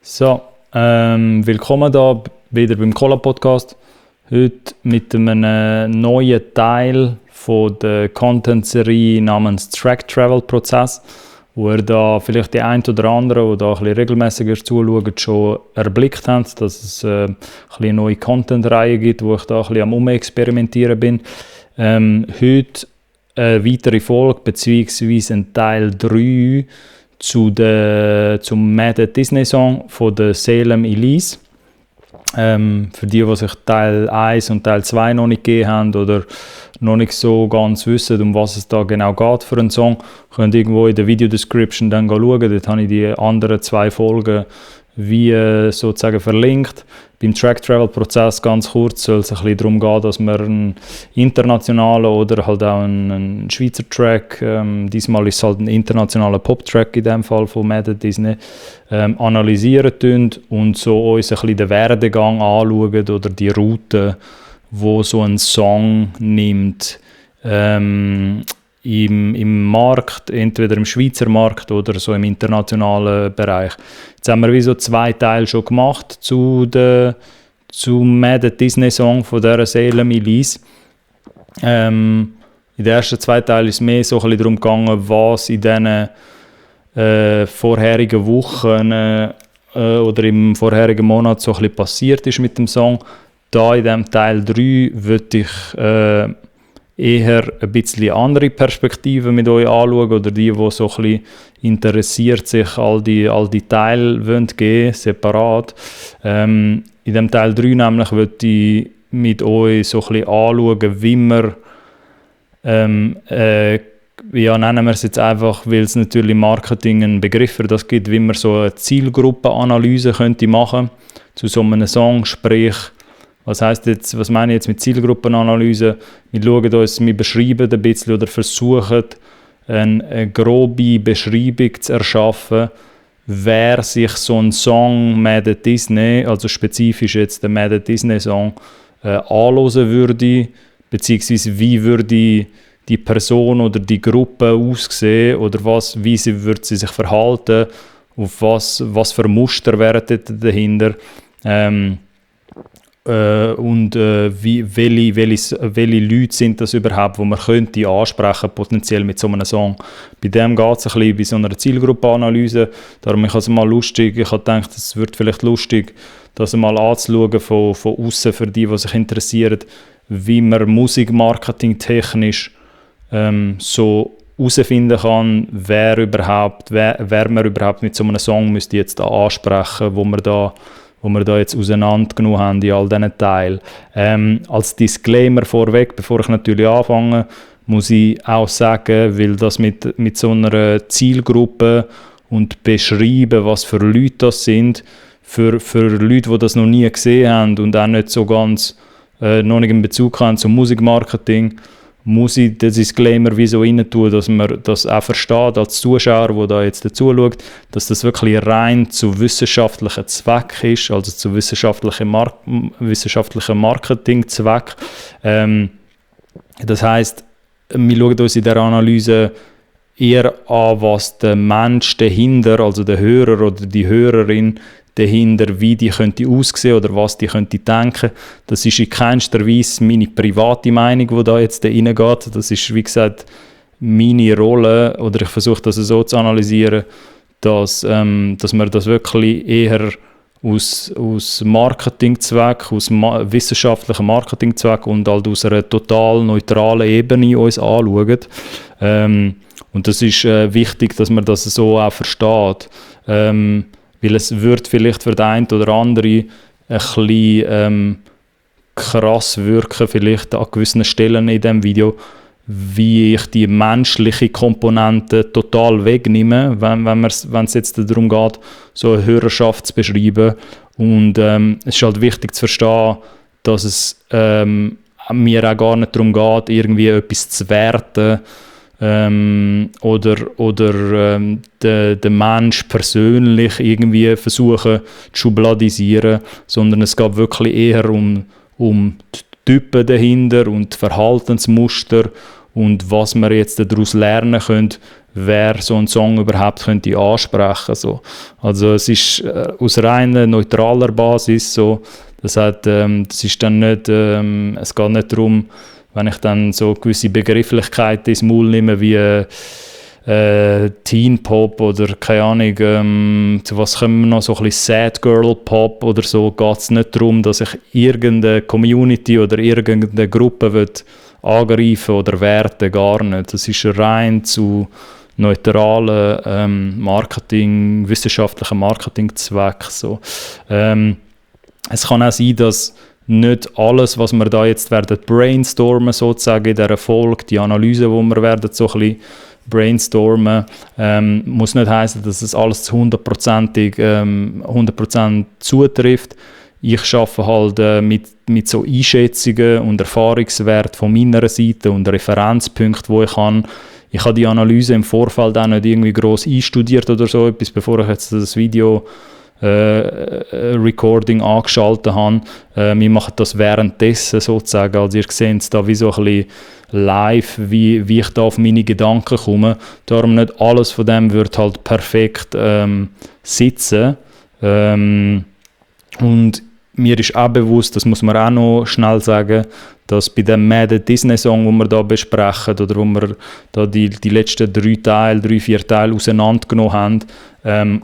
So, willkommen da wieder beim Cola-Podcast. Heute mit einem neuen Teil von der Content-Serie namens Track Travel Prozess, wo ihr da vielleicht die ein oder andere, die da ein bisschen regelmäßiger zuschauen, schon erblickt habt, dass es eine neue Content-Reihe gibt, wo ich da ein bisschen am Umexperimentieren bin. Heute eine weitere Folge, beziehungsweise ein Teil 3 zum Mad Disney Song von der Salem Elise. Für die sich Teil 1 und Teil 2 noch nicht gegeben haben oder noch nicht so ganz wissen, um was es da genau geht für einen Song, könnt ihr irgendwo in der Video-Description dann schauen. Dort habe ich die anderen 2 Folgen sozusagen verlinkt. Beim Track-Travel-Prozess ganz kurz soll es ein bisschen darum gehen, dass man einen internationalen oder halt auch einen Schweizer Track, diesmal ist es halt ein internationaler Pop-Track in dem Fall von Mad Disney, analysieren tun und so uns ein bisschen den Werdegang anschauen oder die Route, wo so ein Song nimmt im Markt, entweder im Schweizer Markt oder so im internationalen Bereich. Jetzt haben wir wie so 2 Teile schon gemacht zum Mad Disney Song von dieser Salem Elise. In den ersten 2 Teilen ist es mehr so ein bisschen darum gegangen, was in diesen vorherigen Wochen oder im vorherigen Monat so ein bisschen passiert ist mit dem Song. Da in diesem Teil 3 würde ich eher ein bisschen andere Perspektiven mit euch anschauen oder die so ein bisschen interessiert sich all die Teile wollen geben, separat. In dem Teil 3 nämlich würde ich mit euch so ein bisschen anschauen, wie wir nennen wir es jetzt einfach, weil es natürlich im Marketing einen Begriff für das gibt, wie man so eine Zielgruppenanalyse könnte machen zu so einem Song, sprich, was meine ich jetzt mit Zielgruppenanalyse? Wir beschreiben ein bisschen oder versuchen, eine grobe Beschreibung zu erschaffen, wer sich so einen Song Mad Disney, also spezifisch jetzt den Mad Disney Song, anhören würde, beziehungsweise wie würde die Person oder die Gruppe aussehen oder wie würde sie sich verhalten, auf was für Muster wären dahinter. Welche Leute sind das überhaupt, die man könnte ansprechen potenziell mit so einem Song. Bei dem geht es ein bisschen bei so einer Zielgruppenanalyse. Darum ich habe gedacht, es wird vielleicht lustig, das mal anzuschauen von außen für die sich interessieren, wie man Musikmarketing technisch so herausfinden kann, wer man überhaupt mit so einem Song müsste jetzt ansprechen, wo wir da jetzt auseinandergenommen haben in all diesen Teilen. Als Disclaimer vorweg, bevor ich natürlich anfange, muss ich auch sagen, weil das mit so einer Zielgruppe und beschreiben, was für Leute das sind, für Leute, die das noch nie gesehen haben und auch nicht so ganz noch nicht in Bezug haben zum Musikmarketing, muss ich den Disclaimer wie so rein tun, dass man das auch versteht als Zuschauer, der da jetzt dazu schaut, dass das wirklich rein zu wissenschaftlichen Zwecken ist, also zu wissenschaftlichen Marketingzweck. Das heisst, wir schauen uns in der Analyse eher an, was der Mensch dahinter, also der Hörer oder die Hörerin dahinter, wie die könnte aussehen oder was die könnte denken. Das ist in keinster Weise meine private Meinung, die da jetzt reingeht. Das ist, wie gesagt, meine Rolle, oder ich versuche das so zu analysieren, dass man das wirklich eher aus Marketingzweck, aus wissenschaftlichen Marketingzweck und halt aus einer total neutralen Ebene uns anschaut. Und das ist wichtig, dass man das so auch versteht. Weil es wird vielleicht für den einen oder anderen ein bisschen krass wirken, vielleicht an gewissen Stellen in diesem Video, wie ich die menschliche Komponente total wegnehme, wenn es jetzt darum geht, so eine Hörerschaft zu beschreiben. Und es ist halt wichtig zu verstehen, dass es mir auch gar nicht darum geht, irgendwie etwas zu werten, oder den Mensch persönlich irgendwie versuchen zu schubladisieren, sondern es geht wirklich eher um die Typen dahinter und die Verhaltensmuster und was wir jetzt daraus lernen können, wer so einen Song überhaupt könnte ansprechen. So. Also es ist aus reiner neutraler Basis so, das ist dann nicht, es geht nicht darum, wenn ich dann so gewisse Begrifflichkeiten ins Maul nehme, wie Teen Pop oder keine Ahnung, zu was kommen wir noch, so ein bisschen Sad Girl Pop oder so, geht es nicht darum, dass ich irgendeine Community oder irgendeine Gruppe angreifen oder werten, gar nicht. Das ist rein zu neutralen wissenschaftlichen Marketingzwecken. So. Es kann auch sein, dass nicht alles, was wir da jetzt werden brainstormen, sozusagen in dieser Folge, die Analyse, die wir werden so ein bisschen brainstormen, muss nicht heißen, dass es alles zu 100% zutrifft. Ich arbeite halt mit so Einschätzungen und Erfahrungswerten von meiner Seite und Referenzpunkten, die ich habe. Ich habe die Analyse im Vorfeld auch nicht irgendwie gross einstudiert oder so etwas, bevor ich jetzt das Video Recording angeschaltet habe. Wir machen das währenddessen sozusagen. Also ihr seht es da wie so ein bisschen live, wie ich da auf meine Gedanken komme. Darum nicht alles von dem wird halt perfekt sitzen. Und mir ist auch bewusst, das muss man auch noch schnell sagen, dass bei dem Mad Disney Song, den wir da besprechen, oder wo wir da die letzten 3-4 Teile auseinandergenommen haben,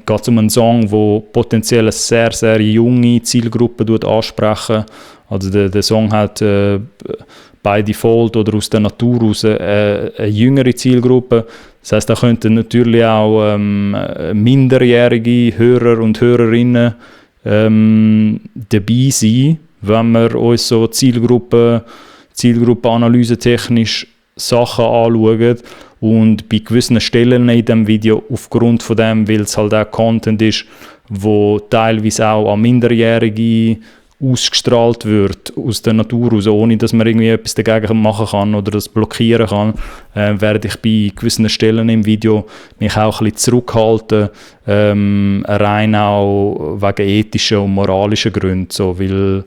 geht es um einen Song, der potenziell eine sehr, sehr junge Zielgruppe ansprechen. Also der Song hat by Default oder aus der Natur heraus eine jüngere Zielgruppe. Das heisst, da könnten natürlich auch minderjährige Hörer und Hörerinnen dabei sein, wenn wir uns so Zielgruppenanalyse technisch Sachen anschauen. Und bei gewissen Stellen in diesem Video, aufgrund von dem, weil es halt auch Content ist, wo teilweise auch an Minderjährige ausgestrahlt wird, aus der Natur heraus, ohne dass man irgendwie etwas dagegen machen kann oder das blockieren kann, werde ich bei gewissen Stellen im Video mich auch ein bisschen zurückhalten, rein auch wegen ethischen und moralischen Gründen, so, weil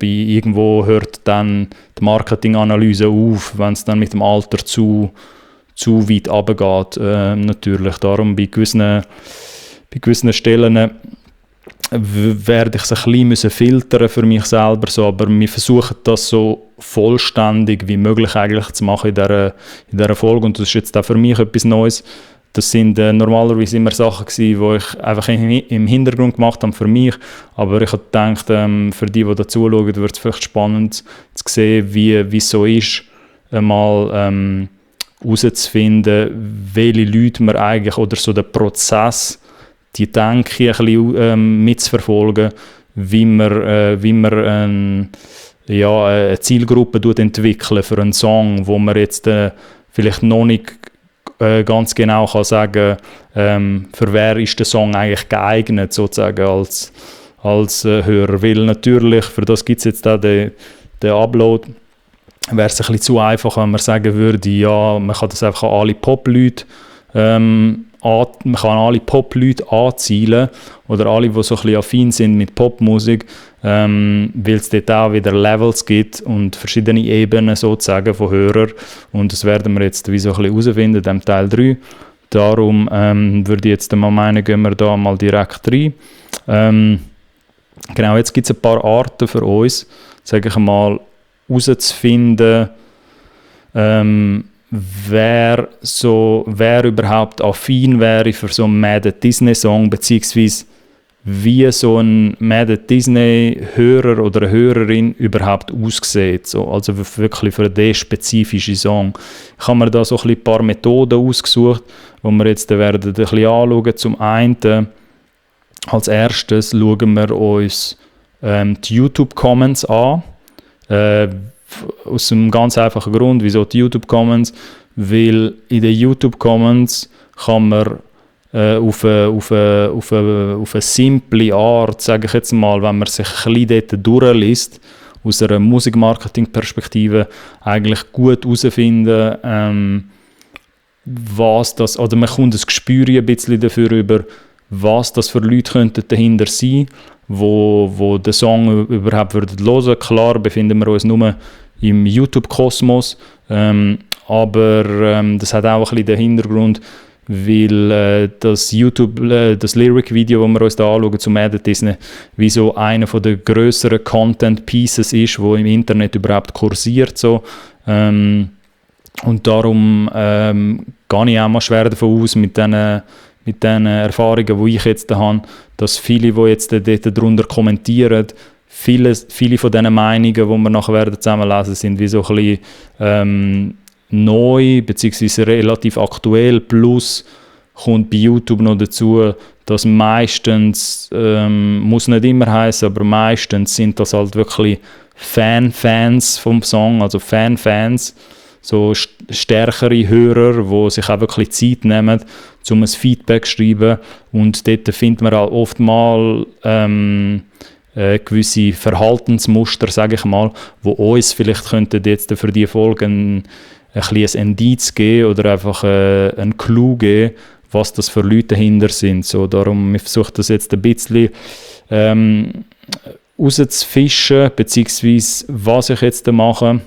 irgendwo hört dann die Marketinganalyse auf, wenn es dann mit dem Alter zu weit runtergeht, natürlich. Darum bei gewissen Stellen werde ich es ein bisschen filtern für mich selber, so, aber wir versuchen das so vollständig wie möglich eigentlich zu machen in dieser Folge, und das ist jetzt auch für mich etwas Neues. Das sind normalerweise immer Sachen gewesen, die ich einfach im Hintergrund gemacht habe für mich, aber ich habe gedacht, für die da zuschauen, wird es vielleicht spannend zu sehen, wie es so ist, mal herauszufinden, welche Leute man eigentlich, oder so den Prozess, die Denke ein bisschen mitzuverfolgen, wie man eine Zielgruppe entwickeln für einen Song, wo man jetzt vielleicht noch nicht ganz genau kann sagen, für wer ist der Song eigentlich geeignet, sozusagen als Hörer. Weil natürlich, für das gibt es jetzt auch den Upload, wäre es ein bisschen zu einfach, wenn man sagen würde, ja, man kann das einfach an alle Pop-Leute man kann alle Pop-Leute anzielen oder alle, die so ein bisschen affin sind mit Popmusik, weil es dort auch wieder Levels gibt und verschiedene Ebenen sozusagen von Hörern, und das werden wir jetzt wie so ein bisschen herausfinden in dem Teil 3. Darum würde ich jetzt mal meinen, gehen wir da mal direkt rein. Genau, jetzt gibt es ein paar Arten für uns, sage ich mal, herauszufinden, wer überhaupt affin wäre für so einen Mad Disney Song, beziehungsweise wie so ein Mad Disney Hörer oder eine Hörerin überhaupt aussieht, so, also wirklich für den spezifischen Song. Ich habe mir da so ein paar Methoden ausgesucht, die wir jetzt werden ein bisschen anschauen. Zum einen, als erstes schauen wir uns die YouTube-Comments an. Aus einem ganz einfachen Grund, wieso die YouTube-Comments, weil in den YouTube-Comments kann man auf eine simple Art, sage ich jetzt mal, wenn man sich ein bisschen dort durchliest, aus einer Musikmarketing-Perspektive eigentlich gut herausfinden, was das, oder man kommt ein Gespür ein bisschen dafür über, was das für Leute könnten dahinter sein, wo den Song überhaupt hören würden. Klar befinden wir uns nur im YouTube-Kosmos. Aber das hat auch ein bisschen den Hintergrund, weil das YouTube, das Lyric-Video, das wir uns da anschauen zu Mad at Disney, wie so einer der grösseren Content-Pieces ist, wo im Internet überhaupt kursiert. So. Und darum gehe ich auch mal schwer davon aus, mit den Erfahrungen, die ich jetzt habe, dass viele, die jetzt dort darunter kommentieren, viele von diesen Meinungen, die wir nachher werden zusammenlesen, sind wie so ein bisschen neu bzw. relativ aktuell, plus kommt bei YouTube noch dazu, dass meistens, muss nicht immer heißen, aber meistens sind das halt wirklich Fans vom Song, also Fans, so stärkere Hörer, die sich auch wirklich Zeit nehmen, um ein Feedback zu schreiben, und dort findet man auch oft mal gewisse Verhaltensmuster, sage ich mal, wo uns vielleicht könnten jetzt für die Folgen ein Indiz geben oder einfach einen Clou geben, was das für Leute dahinter sind. So, darum, ich versuche das jetzt ein bisschen rauszufischen, beziehungsweise was ich jetzt mache,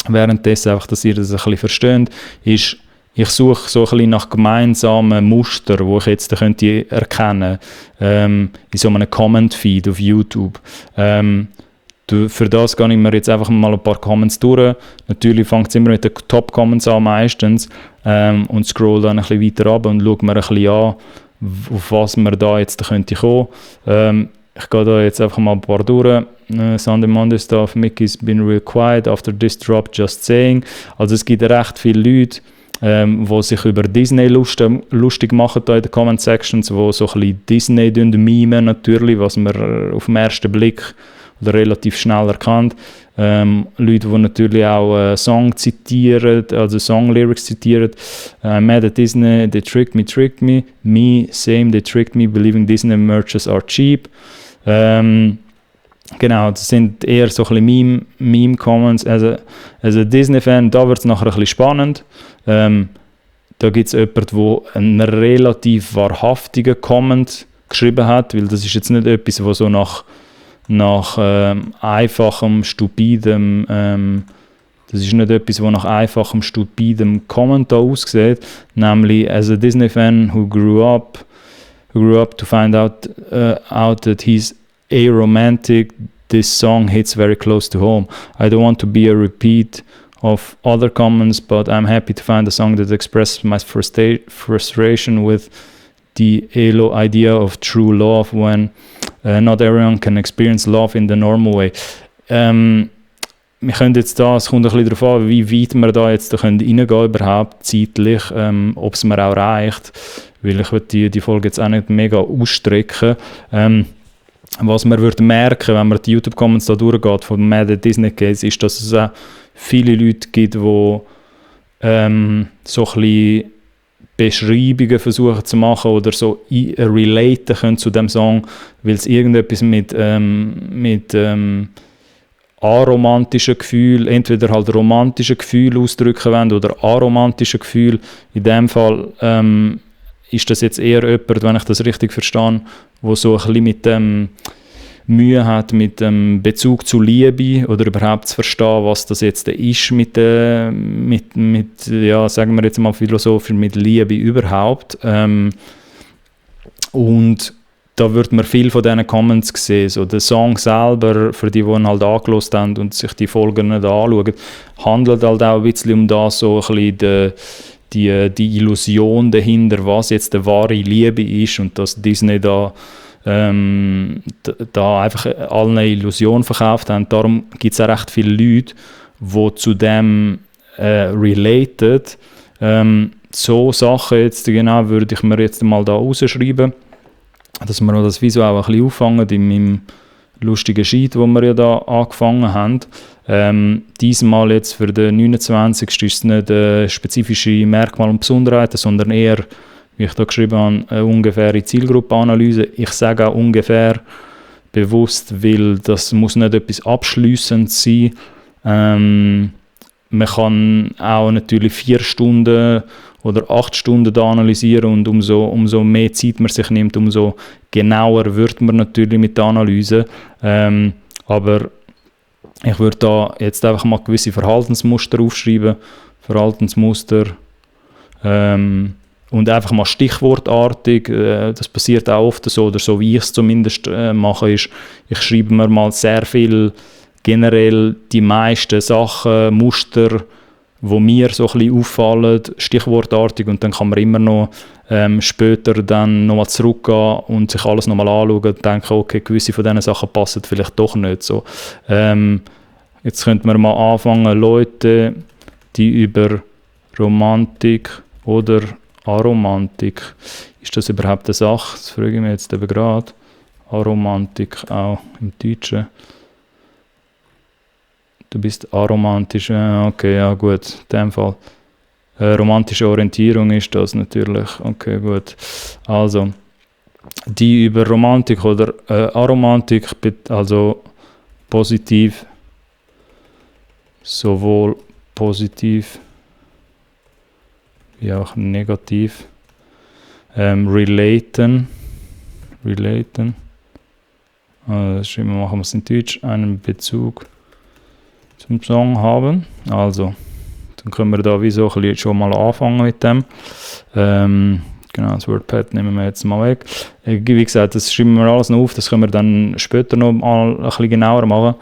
währenddessen einfach, dass ihr das ein bisschen versteht, ist, ich suche so ein bisschen nach gemeinsamen Mustern, die ich jetzt könnte erkennen in so einem Comment-Feed auf YouTube. Für das gehe ich mir jetzt einfach mal ein paar Comments durch. Natürlich fängt es immer mit den Top-Comments an meistens und scroll dann ein bisschen weiter runter und schaue mir ein bisschen an, auf was man da jetzt könnte kommen. Ich gehe da jetzt einfach mal ein paar durch. Sunday Monday Stuff, Mickey's been real quiet after this drop, just saying. Also es gibt recht viele Leute, die sich über Disney lustig machen da in den Comment-Sections, die so ein bisschen Disney mimen natürlich, was man auf den ersten Blick oder relativ schnell erkannt. Leute, die natürlich auch Song zitieren, also Song-Lyrics zitieren. Mad at Disney, they tricked me. Me, same, they tricked me, believing Disney merches are cheap. Genau, das sind eher so ein bisschen Meme-Comments. Also Disney-Fan, da wird es nachher ein bisschen spannend. Da gibt es jemanden, der einen relativ wahrhaftigen Comment geschrieben hat, weil das ist jetzt nicht etwas, was so nach einfachem, stupidem, das ist nicht etwas, was nach einfachem, stupidem Kommentar aussieht, nämlich as a Disney-Fan who grew up to find out that he's aromantic, this song hits very close to home. I don't want to be a repeat of other comments, but I'm happy to find a song that expresses my frustration with the ELO idea of true love when not everyone can experience love in the normal way. Wir können jetzt da, es kommt ein bisschen darauf an, wie weit wir da jetzt reingehen überhaupt zeitlich, ob es mir auch reicht, weil ich würde die Folge jetzt auch nicht mega ausstrecken. Was man würde merken, wenn man die YouTube-Comments da durchgeht von Mad at Disney Case, ist, dass es auch viele Leute gibt, die so ein bisschen Beschreibungen versuchen zu machen oder so relaten können zu dem Song, weil es irgendetwas mit aromantischen Gefühlen, entweder halt romantische Gefühle ausdrücken wollen oder aromantische Gefühle. In dem Fall ist das jetzt eher jemand, wenn ich das richtig verstehe, der so ein bisschen mit dem Mühe hat, mit dem Bezug zu Liebe oder überhaupt zu verstehen, was das jetzt ist mit ja, sagen wir jetzt mal philosophisch, mit Liebe überhaupt. Und da wird man viel von diesen Comments sehen. So, der Song selber, für die ihn halt angehört haben und sich die Folgen nicht anschauen, handelt halt auch ein bisschen um das, so ein bisschen die Illusion dahinter, was jetzt die wahre Liebe ist und dass Disney da einfach allen eine Illusion verkauft haben. Darum gibt es auch recht viele Leute, die zu dem related. So Sachen jetzt genau würde ich mir jetzt mal da rausschreiben, dass wir das Video auch ein bisschen auffangen in meinem lustigen Sheet, wo wir ja da angefangen haben. Diesmal jetzt für den 29. ist es nicht spezifische Merkmale und Besonderheiten, sondern eher, wie ich da geschrieben habe, eine ungefähre Zielgruppenanalyse. Ich sage auch ungefähr bewusst, weil das muss nicht etwas Abschliessendes sein. Man kann auch natürlich 4 Stunden oder 8 Stunden da analysieren und umso mehr Zeit man sich nimmt, umso genauer wird man natürlich mit der Analyse. Aber Ich würde da jetzt einfach mal gewisse Verhaltensmuster aufschreiben. Verhaltensmuster. Und einfach mal stichwortartig, das passiert auch oft so, oder so wie ich es zumindest mache, ist, ich schreibe mir mal sehr viel generell die meisten Sachen, Muster, die mir so ein bisschen auffallen, stichwortartig, und dann kann man immer noch später dann nochmal zurückgehen und sich alles nochmal anschauen und denken, okay, gewisse von diesen Sachen passen vielleicht doch nicht so. Jetzt könnten wir mal anfangen, Leute, die über Romantik oder Aromantik, ist das überhaupt eine Sache? Das frage ich mich jetzt eben gerade. Aromantik auch im Deutschen. Du bist aromantisch, okay, ja gut, in dem Fall. Romantische Orientierung ist das natürlich, okay, gut. Also, die über Romantik oder Aromantik, also positiv, sowohl positiv wie auch negativ, relaten, machen wir es in Deutsch, einen Bezug zum Song haben. Also, dann können wir da wie so ein bisschen schon mal anfangen mit dem. Genau, das WordPad nehmen wir jetzt mal weg. Wie gesagt, das schreiben wir alles noch auf, das können wir dann später noch mal ein bisschen genauer machen.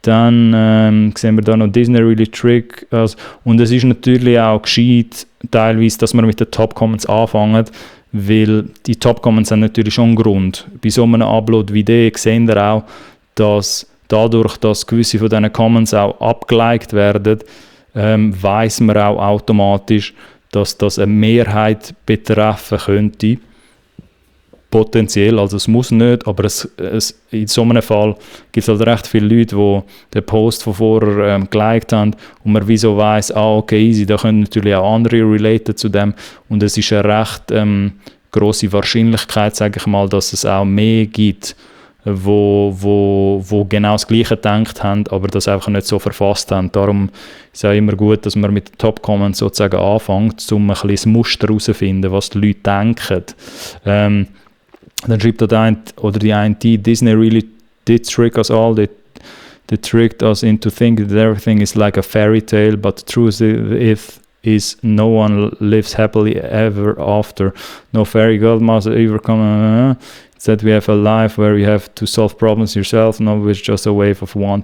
Dann sehen wir da noch Disney Really Trick. Also, und es ist natürlich auch gescheit, teilweise, dass wir mit den Top-Comments anfangen, weil die Top-Comments haben natürlich schon einen Grund. Bei so einem Upload wie dem sehen wir auch, dass dadurch, dass gewisse von diesen Comments auch abgeliked werden, weiss man auch automatisch, dass das eine Mehrheit betreffen könnte. Potenziell, also es muss nicht, aber in so einem Fall gibt es halt recht viele Leute, die den Post von vorher geliked haben und man wieso weiss, okay, easy, da können natürlich auch andere relaten zu dem, und es ist eine recht grosse Wahrscheinlichkeit, sage ich mal, dass es auch mehr gibt, wo genau das Gleiche gedacht haben, aber das einfach nicht so verfasst haben. Darum ist es auch immer gut, dass man mit den Top-Comments sozusagen anfängt, um ein bisschen das Muster herauszufinden, was die Leute denken. Dann schreibt die eine, Disney really did trick us all. They tricked us into thinking that everything is like a fairy tale, but the truth is no one lives happily ever after. No fairy godmother ever come. That we have a life where you have to solve problems yourself, no, it's just a wave of one.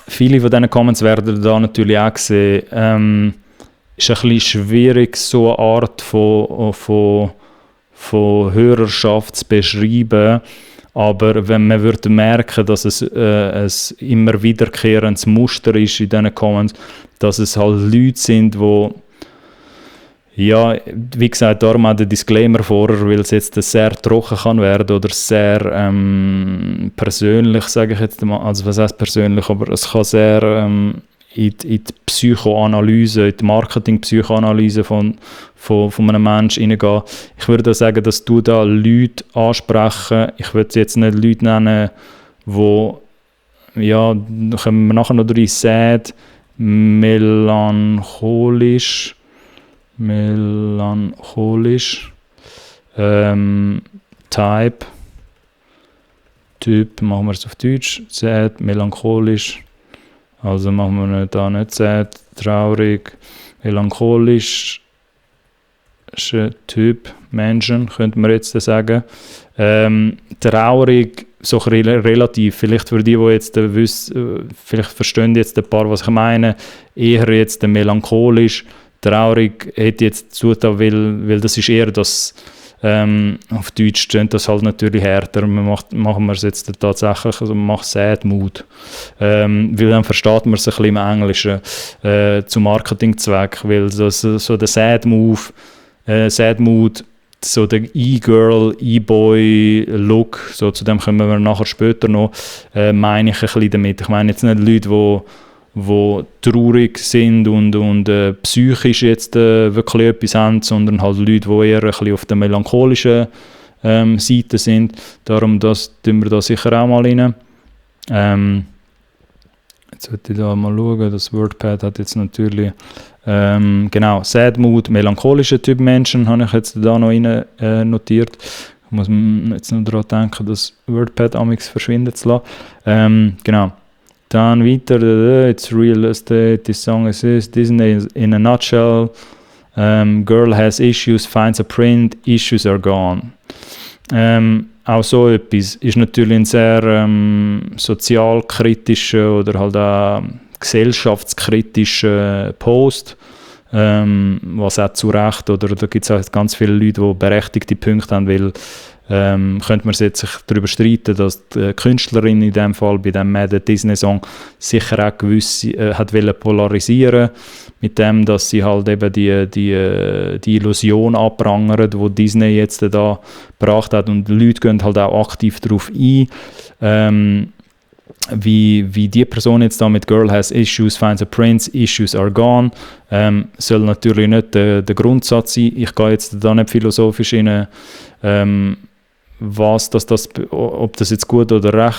Viele von diesen Comments werden da natürlich auch gesehen. Ist ein bisschen schwierig, so eine Art von Hörerschaft zu beschreiben, aber wenn man würde merken, dass es ein immer wiederkehrendes Muster ist in diesen Comments, dass es halt Leute sind, die, ja, wie gesagt, darum auch der Disclaimer vorher, weil es jetzt sehr trocken kann werden oder sehr persönlich, sage ich jetzt mal, also was heißt persönlich, aber es kann sehr in die Psychoanalyse, in die Marketing-Psychoanalyse von einem Menschen hineingehen. Ich würde sagen, dass du da Leute ansprechen, ich würde jetzt nicht Leute nennen, die, ja, da kommen wir nachher noch rein, sad, melancholisch, Typ, machen wir es auf Deutsch, sad, melancholisch, also machen wir da nicht sad, traurig, melancholisch, Typ, Menschen, könnte man jetzt sagen. Traurig, so relativ, vielleicht für die jetzt vielleicht verstehen jetzt ein paar, was ich meine, eher jetzt melancholisch, traurig hätte jetzt zugetan, weil das ist eher das, auf Deutsch steht das halt natürlich härter, machen wir es jetzt tatsächlich, also man macht Sad Mood, weil dann versteht man es ein bisschen im Englischen zum Marketingzweck, weil so der Sad Mood, so der E-Girl, E-Boy-Look, so zu dem kommen wir nachher später noch, meine ich ein bisschen damit. Ich meine jetzt nicht Leute, die traurig sind und psychisch jetzt wirklich etwas haben, sondern halt Leute, die eher ein bisschen auf der melancholischen Seite sind. Darum tun wir da sicher auch mal rein. Jetzt sollte ich da mal schauen, das WordPad hat jetzt natürlich genau, Sad Mood, melancholischer Typ Menschen, habe ich jetzt da noch rein notiert. Muss man jetzt noch daran denken, das WordPad amix verschwinden zu lassen. Genau. Dann weiter, it's real estate, this song is this, Disney in a nutshell, girl has issues, finds a print, issues are gone. Auch so etwas ist natürlich ein sehr sozialkritischer oder halt auch gesellschaftskritischer Post, was auch zu Recht, oder da gibt es auch ganz viele Leute, die berechtigte Punkte haben, weil könnte man sich darüber streiten, dass die Künstlerin in dem Fall bei dem Mad Disney Song sicher auch gewisse hat wollen polarisieren mit dem, dass sie halt eben die Illusion abprangert, die Disney jetzt da gebracht hat, und die Leute gehen halt auch aktiv darauf ein, wie die Person jetzt da mit Girl has issues, finds a prince, issues are gone, soll natürlich nicht der Grundsatz sein. Ich gehe jetzt da nicht philosophisch in ob das jetzt gut oder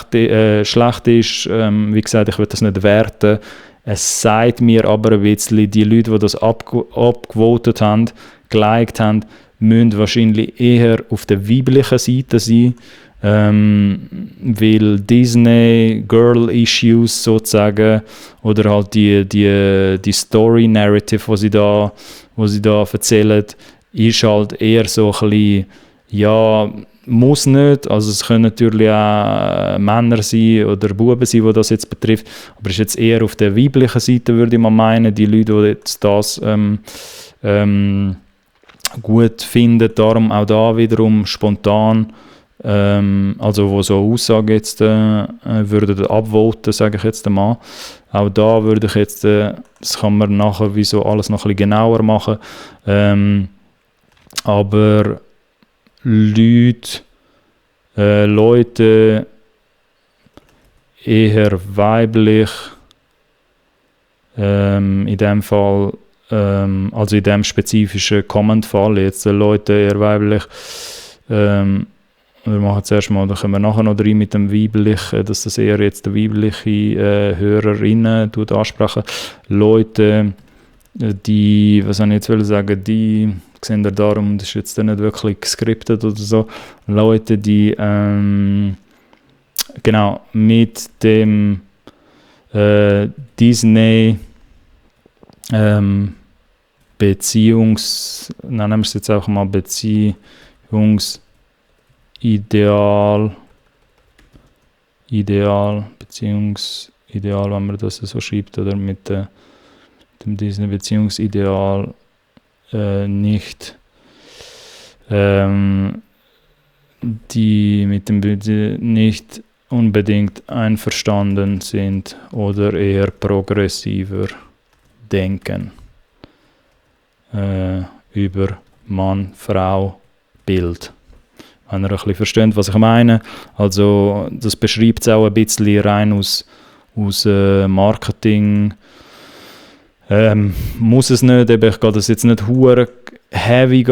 schlecht ist. Wie gesagt, ich will das nicht werten. Es sagt mir aber ein bisschen, die Leute, die das abgevotet haben, geliked haben, müssen wahrscheinlich eher auf der weiblichen Seite sein, weil Disney Girl Issues sozusagen oder halt die Story Narrative, was sie da erzählen, ist halt eher so ein bisschen, ja, muss nicht, also es können natürlich auch Männer sein oder Buben sein, die das jetzt betrifft, aber es ist jetzt eher auf der weiblichen Seite, würde ich mal meinen, die Leute, die jetzt das gut finden, darum auch da wiederum spontan, also wo so Aussagen jetzt würden abvoten, sage ich jetzt einmal, auch da würde ich jetzt, das kann man nachher wie so alles noch ein bisschen genauer machen, aber Leute eher weiblich, in dem Fall, also in dem spezifischen Comment-Fall, jetzt Leute eher weiblich, wir machen zuerst mal, dann können wir nachher noch rein mit dem weiblichen, dass das eher jetzt der weibliche Hörerinnen ansprechen. Leute, die, was soll ich jetzt sagen, die sehen wir darum, das ist jetzt nicht wirklich geskriptet oder so, Leute, die genau mit dem Disney nennen wir es jetzt auch mal Beziehungsideal, wenn man das so schreibt, oder mit dem Disney Beziehungsideal nicht die mit dem nicht unbedingt einverstanden sind oder eher progressiver denken über Mann-Frau-Bild. Wenn ihr ein bisschen versteht, was ich meine. Also das beschreibt es auch ein bisschen rein aus Marketing. Muss es nicht, ich gehe das jetzt nicht hure heavy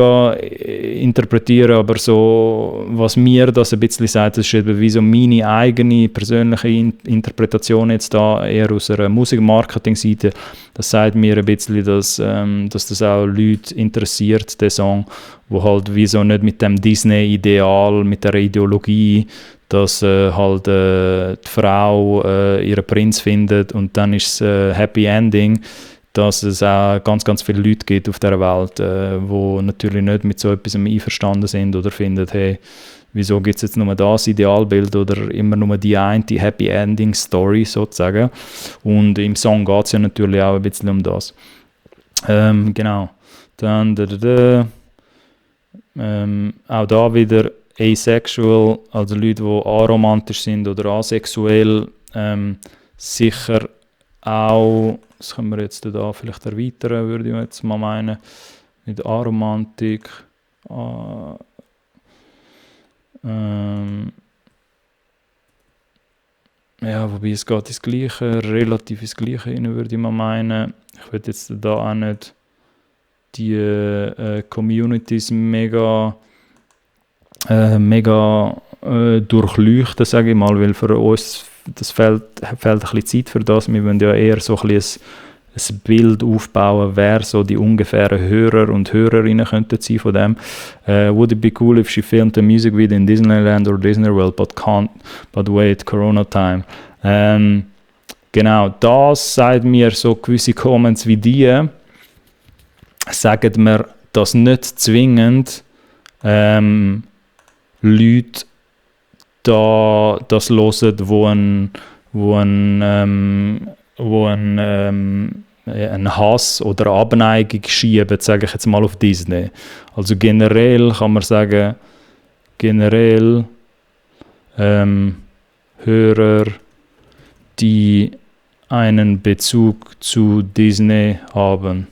interpretieren, aber so, was mir das ein bisschen sagt, das ist eben wie so meine eigene persönliche Interpretation jetzt da, eher aus einer Musikmarketing-Seite. Das sagt mir ein bisschen, dass das auch Leute interessiert, der Song, wo halt wie so nicht mit dem Disney-Ideal, mit der Ideologie, dass halt die Frau ihren Prinz findet und dann ist es Happy Ending, dass es auch ganz, ganz viele Leute gibt auf dieser Welt, die natürlich nicht mit so etwas einverstanden sind oder finden, hey, wieso gibt es jetzt nur das Idealbild oder immer nur die eine Happy Ending Story sozusagen. Und im Song geht es ja natürlich auch ein bisschen um das. Genau. Dann auch da wieder asexual, also Leute, die aromantisch sind oder asexuell, sicher auch. Das können wir jetzt da vielleicht erweitern, würde ich jetzt mal meinen, mit Aromantik. Ja, wobei es geht ins Gleiche, relativ ins Gleiche rein, würde ich mal meinen. Ich würde jetzt da auch nicht die Communities mega durchleuchten, sage ich mal, weil für uns das fehlt ein bisschen Zeit für das. Wir wollen ja eher so ein bisschen ein Bild aufbauen, wer so die ungefähren Hörer und Hörerinnen könnten sein von dem. Would it be cool if she filmed a music video in Disneyland or Disney World, but can't, but wait, Corona time. Genau, das sagt mir so gewisse Comments wie die, sagen mir, dass nicht zwingend Leute da das hören, wo einen Hass oder Abneigung schieben, sage ich jetzt mal auf Disney. Also generell kann man sagen, Hörer, die einen Bezug zu Disney haben,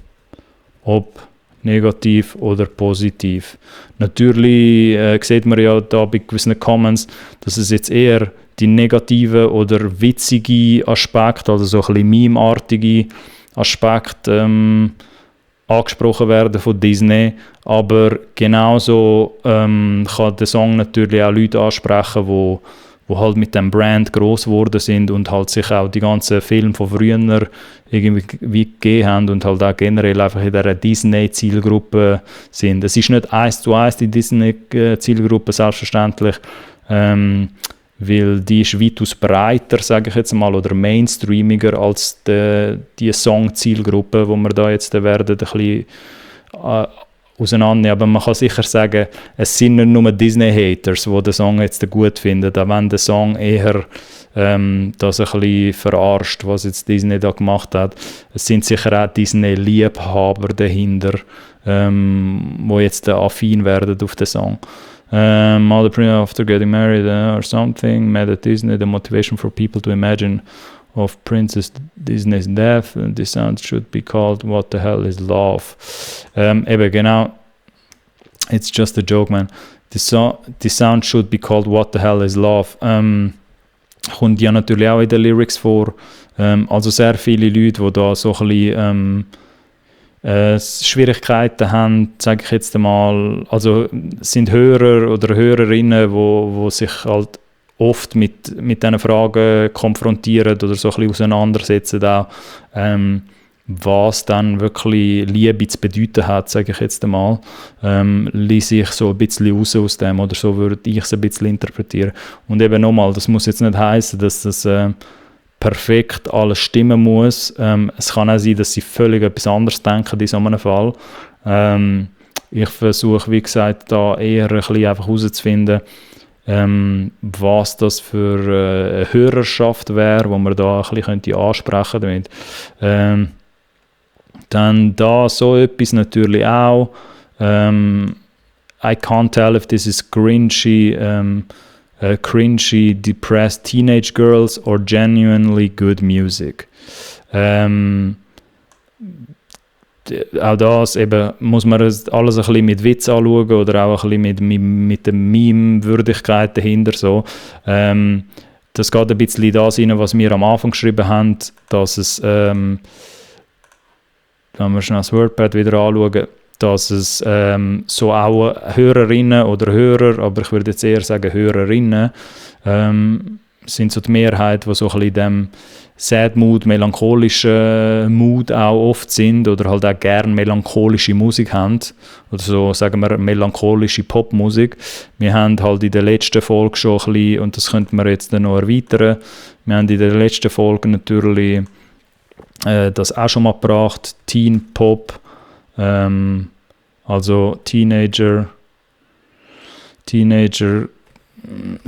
ob negativ oder positiv. Natürlich sieht man ja da bei gewissen Comments, dass es jetzt eher die negativen oder witzige Aspekte, also so ein bisschen meme-artige Aspekte angesprochen werden von Disney, aber genauso kann der Song natürlich auch Leute ansprechen, wo halt mit dem Brand gross geworden sind und halt sich auch die ganzen Filme von früher irgendwie gegeben haben und halt auch generell einfach in dieser Disney-Zielgruppe sind. Es ist nicht 1:1 die Disney-Zielgruppe, selbstverständlich, weil die ist weitaus breiter, sage ich jetzt mal, oder mainstreamiger als die Song-Zielgruppe, die wir da jetzt werden ein bisschen auseinandernehmen. Aber man kann sicher sagen, es sind nicht nur Disney-Haters, die den Song jetzt gut finden, auch wenn der Song eher das ein bisschen verarscht, was jetzt Disney da gemacht hat. Es sind sicher auch Disney-Liebhaber dahinter, die jetzt affin werden auf den Song. Mother Prince after getting married or something, mad at Disney, the motivation for people to imagine of Princess Disney's death, and this sound should be called What the Hell is Love. Eben genau, it's just a joke, man. The sound should be called What the Hell is Love. Kommt ja natürlich auch in den Lyrics vor. Also sehr viele Leute, die da so ein bisschen Schwierigkeiten haben, sage ich jetzt einmal, also sind Hörer oder Hörerinnen, wo sich halt oft mit diesen Fragen konfrontieren oder so ein bisschen auseinandersetzen, auch, was dann wirklich Liebe zu bedeuten hat, sage ich jetzt einmal, lese ich so ein bisschen raus aus dem, oder so würde ich es ein bisschen interpretieren. Und eben nochmal, das muss jetzt nicht heißen, dass das perfekt alles stimmen muss. Es kann auch sein, dass sie völlig etwas anderes denken in so einem Fall. Ich versuche, wie gesagt, da eher ein bisschen einfach herauszufinden, was das für eine Hörerschaft wäre, wo man da ein bisschen ansprechen könnte damit. Dann da so etwas natürlich auch. I can't tell if this is cringy, depressed teenage girls or genuinely good music. Auch das eben, muss man alles ein bisschen mit Witz anschauen oder auch ein bisschen mit der Meme-Würdigkeit dahinter. So. Das geht ein bisschen das rein, was wir am Anfang geschrieben haben, dass es, wenn wir schnell das Wordpad wieder anschauen, dass es so auch Hörerinnen oder Hörer, aber ich würde jetzt eher sagen Hörerinnen, sind so die Mehrheit, die so ein bisschen in dem Sad-Mood, melancholischen Mood auch oft sind oder halt auch gerne melancholische Musik haben oder so, sagen wir, melancholische Popmusik. Wir haben halt in der letzten Folge schon ein bisschen, und das könnten wir jetzt dann noch erweitern, wir haben in der letzten Folge natürlich das auch schon mal gebracht, Teen Pop, also Teenager,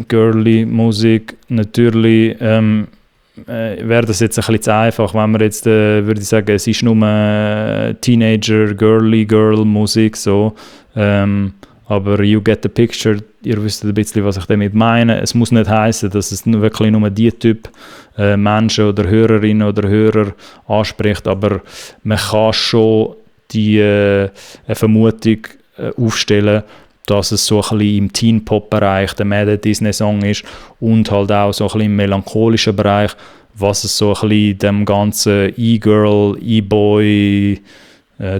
girly Musik. Natürlich wäre das jetzt ein bisschen zu einfach, wenn man jetzt, würde ich sagen, es ist nur Teenager, girl Musik, so. Aber you get the picture, ihr wisst ein bisschen, was ich damit meine. Es muss nicht heißen, dass es wirklich nur die Typ Menschen oder Hörerinnen oder Hörer anspricht, aber man kann schon eine Vermutung aufstellen, dass es so ein bisschen im Teen-Pop-Bereich der Mad Disney-Song ist und halt auch so ein bisschen im melancholischen Bereich, was es so ein bisschen dem ganzen E-Girl, E-Boy,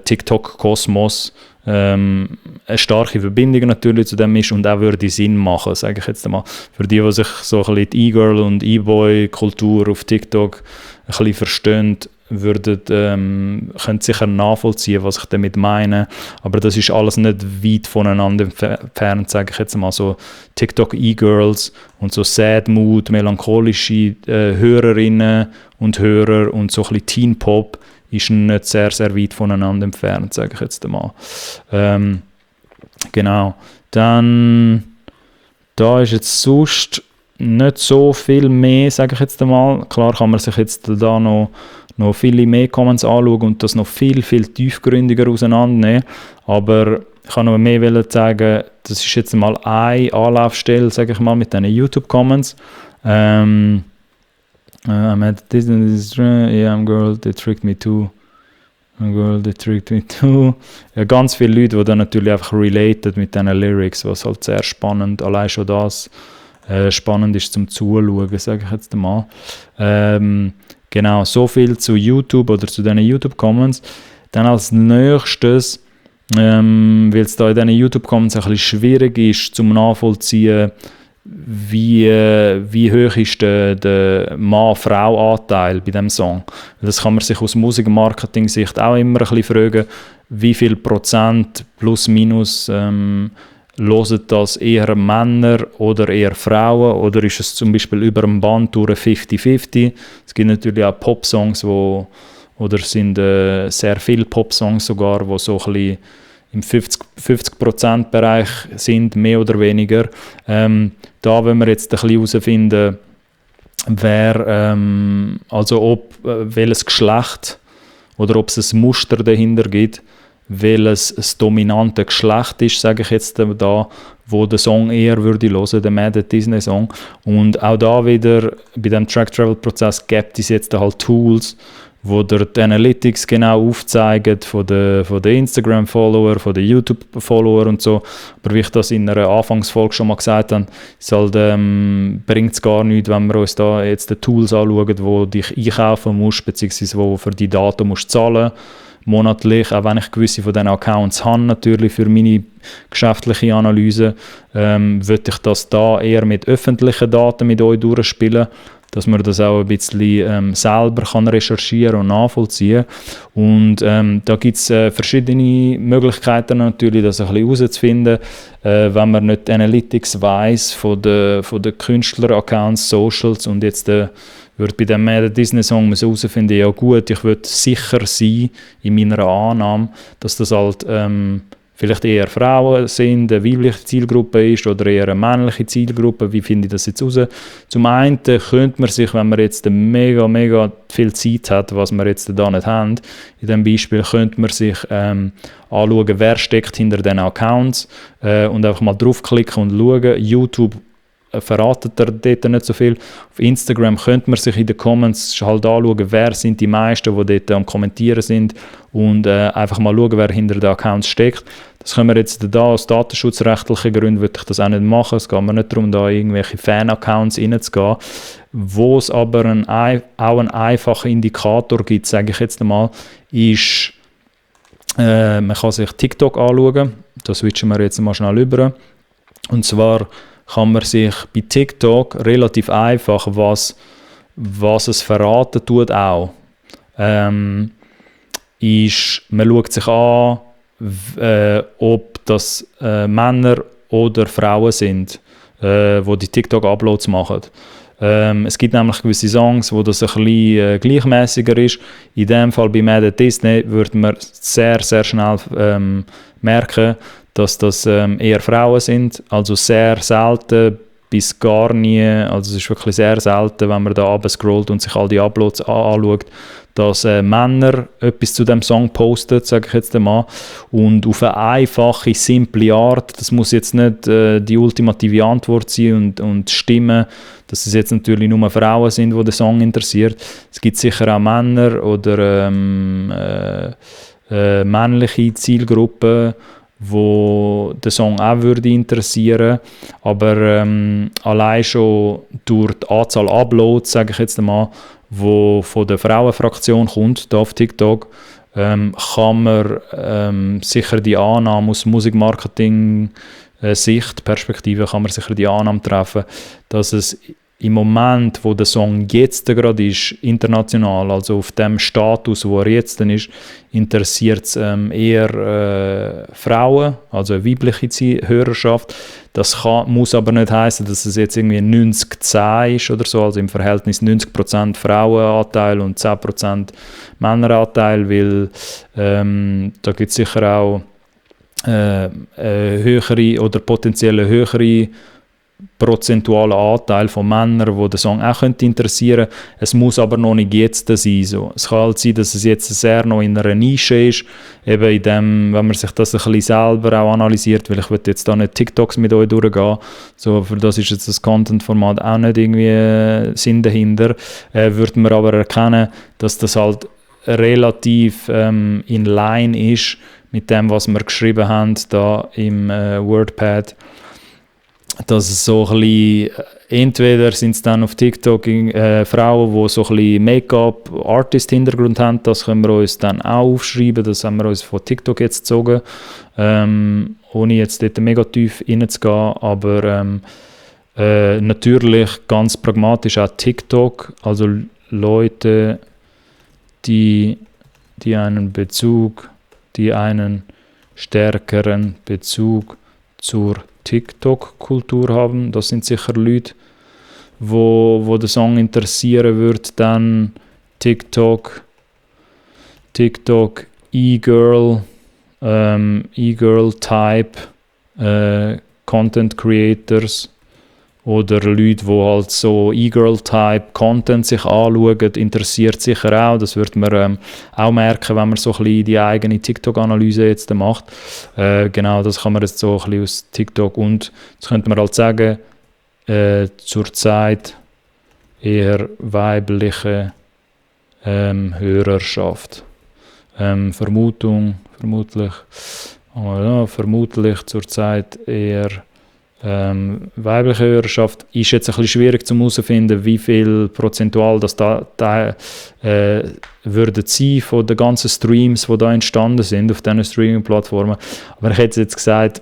TikTok-Kosmos eine starke Verbindung natürlich zu dem ist und auch würde Sinn machen, sage ich jetzt einmal. Für die sich so ein bisschen die E-Girl und E-Boy-Kultur auf TikTok ein bisschen verstehen, können sicher nachvollziehen, was ich damit meine. Aber das ist alles nicht weit voneinander entfernt, sage ich jetzt mal. So TikTok E-Girls und so Sad Mood, melancholische Hörerinnen und Hörer und so ein bisschen Teen Pop ist nicht sehr, sehr weit voneinander entfernt, sage ich jetzt mal. Genau. Dann, da ist jetzt sonst nicht so viel mehr, sage ich jetzt einmal. Klar kann man sich jetzt da noch viele mehr Comments anschauen und das noch viel, viel tiefgründiger auseinandernehmen. Aber ich kann noch mehr sagen, das ist jetzt mal eine Anlaufstelle, sage ich mal, mit diesen YouTube-Comments. I'm at Disney, yeah, I'm girl, they tricked me too. I'm girl, they tricked me too. Ja, ganz viele Leute, die dann natürlich einfach related mit diesen Lyrics, was halt sehr spannend, allein schon das spannend ist zum Zuschauen, sage ich jetzt mal. Genau, so viel zu YouTube oder zu diesen YouTube-Comments. Dann als nächstes, weil es da in diesen YouTube-Comments ein bisschen schwierig ist, zum nachvollziehen, wie hoch ist der Mann-Frau-Anteil bei diesem Song. Das kann man sich aus Musikmarketing-Sicht auch immer ein bisschen fragen, wie viel Prozent plus minus hören das eher Männer oder eher Frauen, oder ist es zum Beispiel über ein Band durch 50-50? Es gibt natürlich auch Pop-Songs, oder sind sehr viele Pop-Songs sogar, die so ein bisschen im 50%-Bereich sind, mehr oder weniger. Da wollen wir jetzt ein bisschen herausfinden, welches Geschlecht oder ob es ein Muster dahinter gibt, welches das dominante Geschlecht ist, sage ich jetzt da, wo der Song eher würde hören, der Mad at Disney Song. Und auch da wieder, bei dem Track-Travel-Prozess gibt es jetzt halt Tools, wo die Analytics genau aufzeigen von den Instagram-Follower, von den YouTube-Follower und so. Aber wie ich das in einer Anfangsfolge schon mal gesagt habe, halt, bringt es gar nichts, wenn wir uns da jetzt die Tools anschauen, wo dich einkaufen musst, beziehungsweise wo für die Daten musst zahlen monatlich, auch wenn ich gewisse von diesen Accounts habe, natürlich für meine geschäftliche Analyse, würde ich das da eher mit öffentlichen Daten mit euch durchspielen, dass man das auch ein bisschen selber kann recherchieren und nachvollziehen. Und da gibt es verschiedene Möglichkeiten natürlich, das ein bisschen herauszufinden, wenn man nicht die Analytics weiss von den Künstler-Accounts, Socials und jetzt würde bei dem Mad at Disney Song herausfinden, ja gut, ich würde sicher sein in meiner Annahme, dass das halt vielleicht eher Frauen sind, eine weibliche Zielgruppe ist oder eher eine männliche Zielgruppe. Wie finde ich das jetzt raus? Zum einen könnte man sich, wenn man jetzt mega, mega viel Zeit hat, was wir jetzt da nicht haben, in diesem Beispiel könnte man sich anschauen, wer steckt hinter diesen Accounts und einfach mal draufklicken und schauen. YouTube verratet er dort nicht so viel. Auf Instagram könnte man sich in den Comments halt anschauen, wer sind die meisten, die dort am Kommentieren sind und einfach mal schauen, wer hinter den Accounts steckt. Das können wir jetzt da aus datenschutzrechtlichen Gründen würde ich das auch nicht machen. Es geht mir nicht darum, da irgendwelche Fan-Accounts reinzugehen. Wo es aber auch einen einfachen Indikator gibt, sage ich jetzt einmal, ist, man kann sich TikTok anschauen. Da switchen wir jetzt mal schnell über. Und zwar kann man sich bei TikTok relativ einfach, was es verraten tut, auch. Ist, man schaut sich an, ob das Männer oder Frauen sind, die die TikTok-Uploads machen. Es gibt nämlich gewisse Songs, wo das ein bisschen gleichmäßiger ist. In dem Fall bei Mad at Disney würde man sehr, sehr schnell merken, dass das eher Frauen sind, also sehr selten bis gar nie, also es ist wirklich sehr selten, wenn man da runter scrollt und sich all die Uploads anschaut, dass Männer etwas zu dem Song posten, sage ich jetzt einmal, und auf eine einfache, simple Art, das muss jetzt nicht die ultimative Antwort sein und stimmen, dass es jetzt natürlich nur Frauen sind, die den Song interessiert. Es gibt sicher auch Männer oder männliche Zielgruppen, wo der Song auch würde interessieren, aber allein schon durch die Anzahl Uploads, sage ich jetzt einmal, wo von der Frauenfraktion kommt, da auf TikTok, kann man sicher die Annahme aus Musikmarketing Sicht, Perspektive, kann man sicher die Annahme treffen, dass es im Moment, wo der Song jetzt gerade ist, international, also auf dem Status, wo er jetzt ist, interessiert es eher Frauen, also eine weibliche Hörerschaft. Das muss aber nicht heißen, dass es jetzt irgendwie 90-10 ist oder so, also im Verhältnis 90% Frauenanteil und 10% Männeranteil, weil da gibt es sicher auch höhere oder potenziell höhere prozentualen Anteil von Männern, die den Song auch interessieren könnte. Es muss aber noch nicht jetzt sein. So. Es kann halt sein, dass es jetzt sehr noch in einer Nische ist, eben in dem, wenn man sich das ein bisschen selber auch analysiert, weil ich will jetzt da nicht TikToks mit euch durchgehen, so, für das ist jetzt das Content-Format auch nicht irgendwie Sinn dahinter, würde man aber erkennen, dass das halt relativ in line ist mit dem, was wir geschrieben haben da im WordPad, dass es so ein bisschen, entweder sind es dann auf TikTok Frauen, die so ein bisschen Make-up-Artist-Hintergrund haben, das können wir uns dann auch aufschreiben, das haben wir uns von TikTok jetzt gezogen, ohne jetzt dort mega tief reinzugehen, aber natürlich ganz pragmatisch auch TikTok, also Leute, die einen stärkeren Bezug zur TikTok-Kultur haben. Das sind sicher Leute, wo der Song interessieren wird. Dann TikTok E-Girl, E-Girl-Type Content Creators oder Leute, die halt so E-Girl-Type Content sich anschauen, interessiert sicher auch. Das wird man auch merken, wenn man so ein bisschen die eigene TikTok-Analyse jetzt macht. Genau, das kann man jetzt so ein bisschen aus TikTok, und das könnte man halt sagen, zurzeit eher weibliche Hörerschaft. Vermutlich zurzeit eher weibliche Hörerschaft. Ist jetzt ein bisschen schwierig zu herausfinden, wie viel prozentual das da würden sein von den ganzen Streams, die da entstanden sind auf diesen Streaming-Plattformen. Aber ich hätte jetzt gesagt,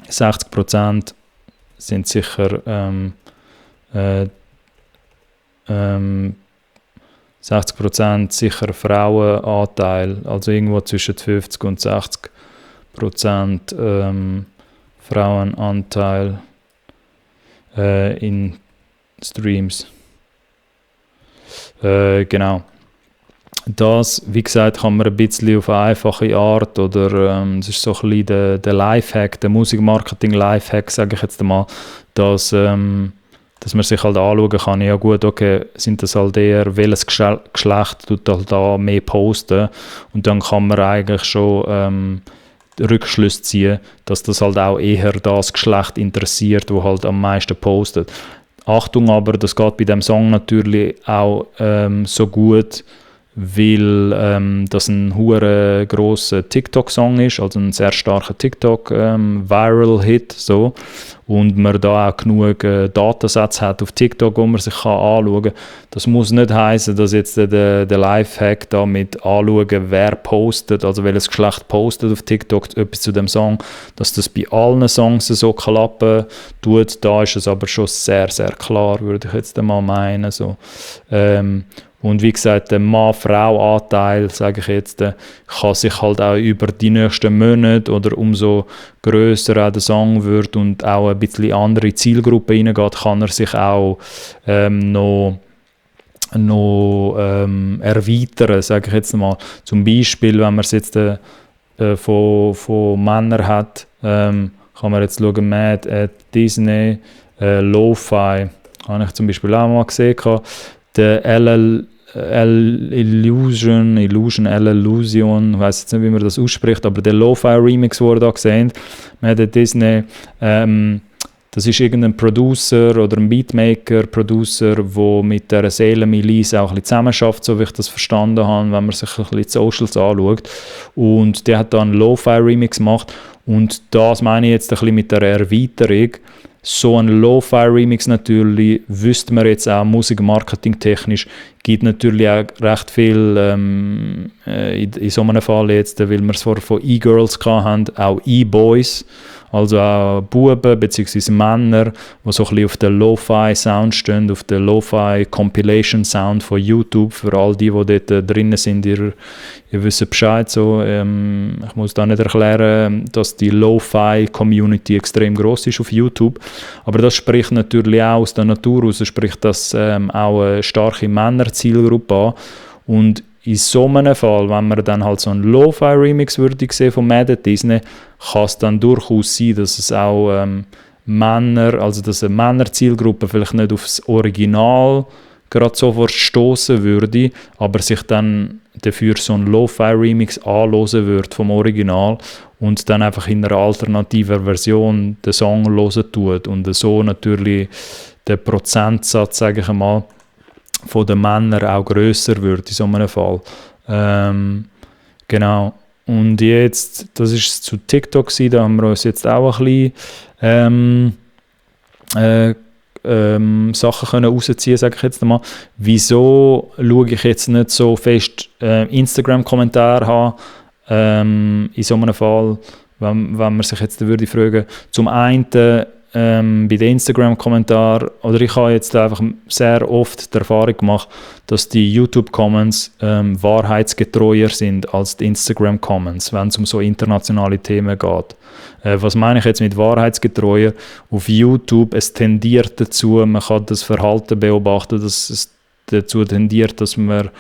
60% sind sicher 60% sicher Frauenanteil, also irgendwo zwischen 50 und 60% Frauenanteil in Streams. Genau. Das, wie gesagt, kann man ein bisschen auf eine einfache Art, oder es ist so ein bisschen der Lifehack, der Musikmarketing-Lifehack, sage ich jetzt einmal, dass man sich halt anschauen kann, ja gut, okay, sind das halt eher, welches Geschlecht tut halt da mehr posten, und dann kann man eigentlich schon Rückschlüsse ziehen, dass das halt auch eher das Geschlecht interessiert, das halt am meisten postet. Achtung aber, das geht bei dem Song natürlich auch so gut, weil das ein hure grosser TikTok-Song ist, also ein sehr starker TikTok-Viral-Hit, so, und man da auch genug Datensätze hat auf TikTok, wo man sich anschauen kann. Das muss nicht heißen, dass jetzt der Lifehack da mit anschauen, wer postet, also welches Geschlecht postet auf TikTok etwas zu dem Song, dass das bei allen Songs so klappen tut. Da ist es aber schon sehr, sehr klar, würde ich jetzt einmal meinen. So. Und wie gesagt, der Mann-Frau-Anteil, sage ich jetzt, kann sich halt auch über die nächsten Monate, oder umso grösser auch der Song wird und auch ein bisschen andere Zielgruppe reingeht, kann er sich auch noch erweitern, sage ich jetzt mal. Zum Beispiel, wenn man es jetzt von Männern hat, kann man jetzt schauen, Mad at Disney, Lo-Fi, habe ich zum Beispiel auch mal gesehen. Der Illusion, ich weiß jetzt nicht, wie man das ausspricht, aber der Lo-Fi-Remix, den wir da gesehen haben, mit Disney, das ist irgendein Producer oder ein Beatmaker-Producer, der mit der Seelenmilice auch ein bisschen zusammenarbeitet, so wie ich das verstanden habe, wenn man sich ein bisschen die Socials anschaut. Und der hat da einen Lo-Fi-Remix gemacht, und das meine ich jetzt ein bisschen mit der Erweiterung. So ein Lo-Fi-Remix natürlich, wüsste man jetzt auch musikmarketing-technisch, gibt natürlich auch recht viel, in so einem Fall jetzt, weil wir es vorher von E-Girls hatten, auch E-Boys, also auch Buben bzw. Männer, die so ein bisschen auf den Lo-Fi-Sound stehen, auf den Lo-Fi-Compilation-Sound von YouTube, für all die dort drinnen sind, ihr wisst Bescheid. So, ich muss da nicht erklären, dass die Lo-Fi-Community extrem gross ist auf YouTube, aber das spricht natürlich auch aus der Natur aus, spricht das auch eine starke Männerzielgruppe an. Und in so einem Fall, wenn man dann halt so einen Lo-Fi-Remix würde sehen von Mad at Disney, kann es dann durchaus sein, dass es auch Männer, also dass eine Männerzielgruppe vielleicht nicht aufs Original gerade sofort stoßen würde, aber sich dann dafür so einen Lo-Fi-Remix anhören würde vom Original und dann einfach in einer alternativen Version den Song hören tut und so natürlich der Prozentsatz, sage ich einmal, von den Männern auch grösser wird in so einem Fall. Genau. Und jetzt, das ist zu TikTok gewesen, da haben wir uns jetzt auch ein bisschen Sachen können rausziehen, sage ich jetzt einmal. Wieso schaue ich jetzt nicht so fest Instagram-Kommentare an in so einem Fall, wenn man sich jetzt würde fragen, zum einen bei den Instagram-Kommentaren, oder ich habe jetzt einfach sehr oft die Erfahrung gemacht, dass die YouTube-Comments wahrheitsgetreuer sind als die Instagram-Comments, wenn es um so internationale Themen geht. Was meine ich jetzt mit wahrheitsgetreuer? Auf YouTube, es tendiert dazu, man kann das Verhalten beobachten, dass es dazu tendiert, dass man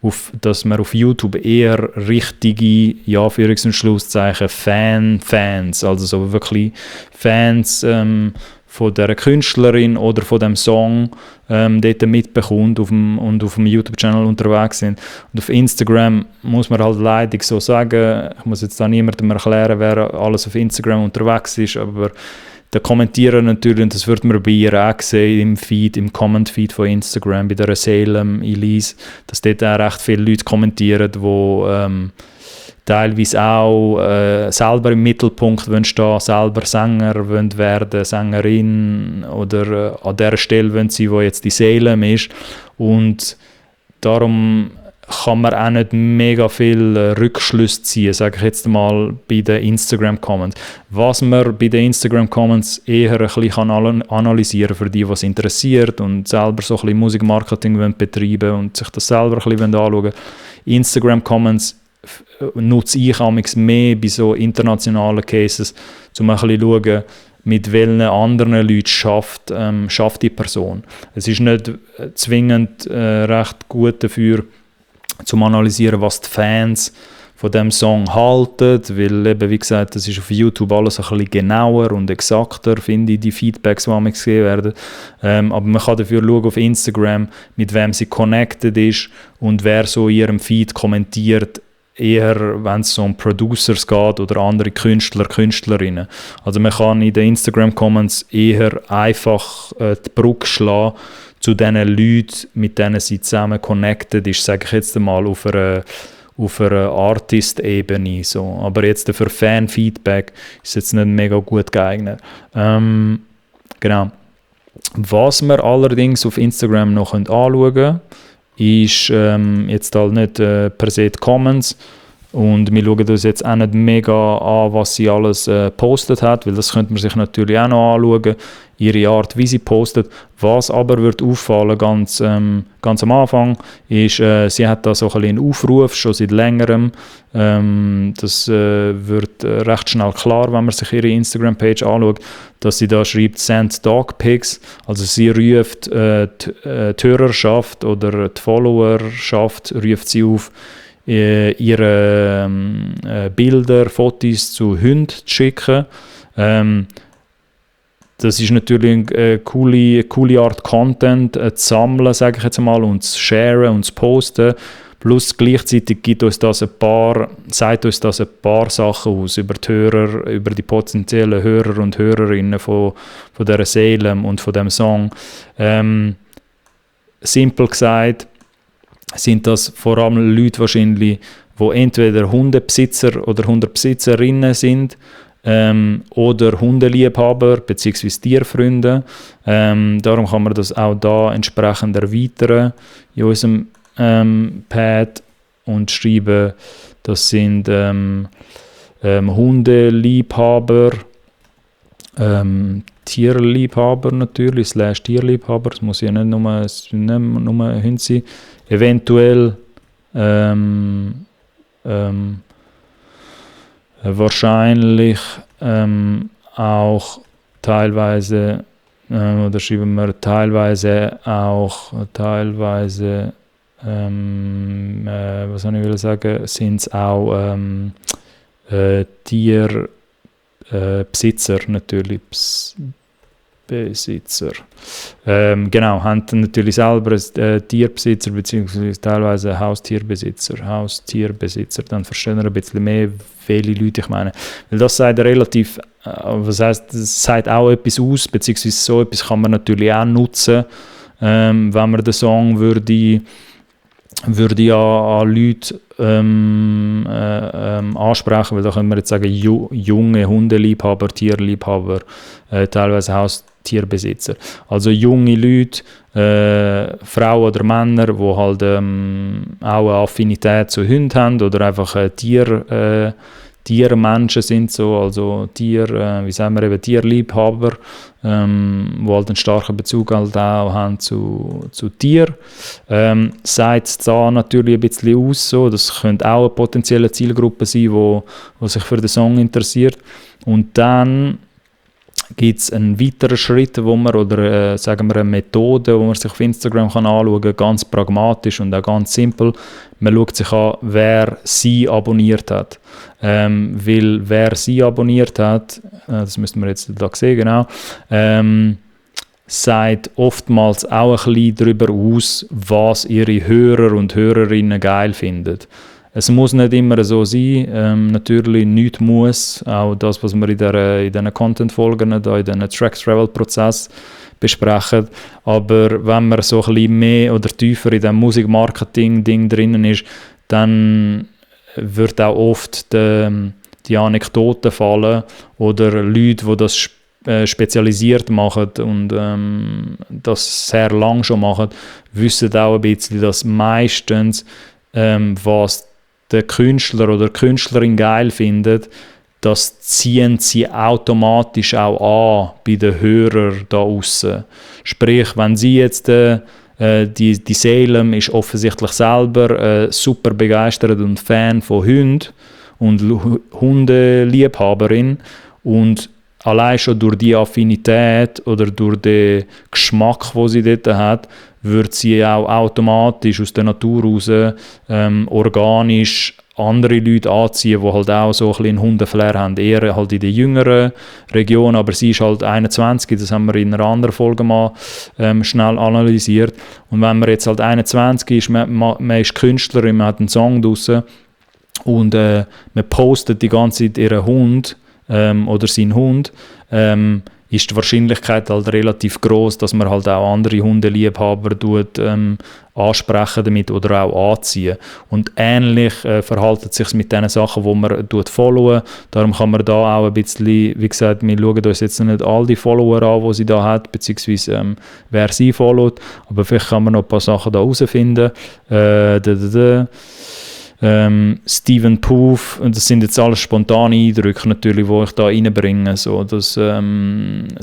auf YouTube eher richtige, ja, Anführungs- und Schlusszeichen, Fans, also so wirklich Fans von der Künstlerin oder von dem Song dort mitbekommt und auf dem YouTube-Channel unterwegs sind. Und auf Instagram muss man halt leider so sagen, ich muss jetzt da niemandem erklären, wer alles auf Instagram unterwegs ist, aber da kommentieren natürlich, und das wird man bei ihr auch sehen, im Comment-Feed von Instagram, bei der Salem Elise, dass dort auch recht viele Leute kommentieren, die teilweise auch selber im Mittelpunkt stehen, selber Sänger werden, Sängerin, oder an der Stelle wollen sie, wo jetzt die Salem ist. Und darum kann man auch nicht mega viel Rückschlüsse ziehen, sage ich jetzt mal, bei den Instagram-Comments. Was man bei den Instagram-Comments eher ein bisschen analysieren kann, für die, was interessiert und selber so ein bisschen Musikmarketing betreiben und sich das selber ein bisschen anschauen. Instagram-Comments nutze ich amigs mehr bei so internationalen Cases, um ein bisschen zu schauen, mit welchen anderen Leuten schafft die Person. Es ist nicht zwingend recht gut dafür, zum analysieren, was die Fans von dem Song halten, weil eben, wie gesagt, das ist auf YouTube alles ein bisschen genauer und exakter, finde ich, die Feedbacks, die mir gesehen werden. Aber man kann dafür schauen auf Instagram, mit wem sie connected ist und wer so in ihrem Feed kommentiert, eher, wenn es so um Producers geht oder andere Künstler, Künstlerinnen. Also man kann in den Instagram-Comments eher einfach die Brücke schlagen zu den Leuten, mit denen sie zusammen connected ist, sage ich jetzt einmal, auf einer Artist-Ebene. So. Aber jetzt für Fan-Feedback ist jetzt nicht mega gut geeignet. Genau. Was wir allerdings auf Instagram noch anschauen können, ist jetzt halt nicht per se die Comments. Und wir schauen uns jetzt auch nicht mega an, was sie alles gepostet hat, weil das könnte man sich natürlich auch noch anschauen, ihre Art, wie sie postet. Was aber wird auffallen, ganz am Anfang, ist, sie hat da so ein bisschen einen Aufruf, schon seit längerem. Das wird recht schnell klar, wenn man sich ihre Instagram-Page anschaut, dass sie da schreibt, «Send Dog Pics». Also sie ruft die Hörerschaft oder die Followerschaft, ruft sie auf, ihre Bilder, Fotos zu Hunden zu schicken. Das ist natürlich eine coole Art Content zu sammeln, sage ich jetzt mal, und zu sharen und zu posten. Plus gleichzeitig sagt uns das ein paar Sachen aus über die Hörer, über die potenziellen Hörer und Hörerinnen von dieser Salem und von dem Song. Simpel gesagt sind das vor allem Leute wahrscheinlich, die entweder Hundebesitzer oder Hundebesitzerinnen sind, oder Hundeliebhaber bzw. Tierfreunde. Darum kann man das auch da entsprechend erweitern in unserem Pad und schreiben, das sind Hundeliebhaber Tierliebhaber natürlich, / Tierliebhaber, es muss ja nicht nur Hunde sein. Eventuell wahrscheinlich auch teilweise, oder schreiben wir teilweise auch, was soll ich sagen, sind es auch Tierbesitzer natürlich, Besitzer. Genau, haben natürlich selber einen Tierbesitzer beziehungsweise teilweise Haustierbesitzer, dann verstehen wir ein bisschen mehr, welche Leute ich meine. Weil das sagt relativ, was heisst, das sagt auch etwas aus, beziehungsweise so etwas kann man natürlich auch nutzen, wenn man den Song würde an Leute ansprechen, weil da können wir jetzt sagen, junge Hundeliebhaber, Tierliebhaber, teilweise Haustierbesitzer. Also junge Leute, Frauen oder Männer, die halt auch eine Affinität zu Hunden haben oder einfach Tiermenschen sind, so, also wie sagen wir eben, Tierliebhaber, die halt einen starken Bezug halt auch haben zu Tieren. Sagt es da natürlich ein bisschen aus, so, das könnte auch eine potenzielle Zielgruppe sein, die sich für den Song interessiert. Und dann gibt es einen weiteren Schritt, wo man, oder sagen wir eine Methode, wo man sich auf Instagram kann anschauen kann, ganz pragmatisch und auch ganz simpel. Man schaut sich an, wer sie abonniert hat. Weil wer sie abonniert hat, das müssen wir jetzt da sehen, genau, sagt oftmals auch ein bisschen darüber aus, was ihre Hörer und Hörerinnen geil finden. Es muss nicht immer so sein, natürlich nichts muss, auch das, was wir in diesen Content-Folgen, in diesen Track-Travel-Prozess besprechen, aber wenn man so ein bisschen mehr oder tiefer in diesem Musikmarketing-Ding drinnen ist, dann wird auch oft die Anekdoten fallen oder Leute, die das spezialisiert machen und das sehr lang schon machen, wissen auch ein bisschen, dass meistens was der Künstler oder die Künstlerin geil findet, das ziehen sie automatisch auch an bei den Hörern da aussen. Sprich, wenn sie jetzt die Salem ist offensichtlich selber super begeistert und Fan von Hunden und Hundeliebhaberin und allein schon durch die Affinität oder durch den Geschmack, den sie dort hat, wird sie auch automatisch aus der Natur raus organisch andere Leute anziehen, die halt auch so ein bisschen einen Hundeflair haben. Eher halt in der jüngeren Region, aber sie ist halt 21, das haben wir in einer anderen Folge mal schnell analysiert. Und wenn man jetzt halt 21 ist, man ist Künstlerin, man hat einen Song draussen und man postet die ganze Zeit ihren Hund oder seinen Hund, ist die Wahrscheinlichkeit halt relativ groß, dass man halt auch andere Hundeliebhaber ansprechen damit oder auch anziehen. Und ähnlich verhält es sich mit den Sachen, die man followen. Darum kann man da auch ein bisschen, wie gesagt, wir schauen uns jetzt nicht all die Follower an, die sie da hat, beziehungsweise wer sie followt, aber vielleicht kann man noch ein paar Sachen da herausfinden. Steven Poof, und das sind jetzt alles spontane Eindrücke natürlich, die ich da reinbringe. So, es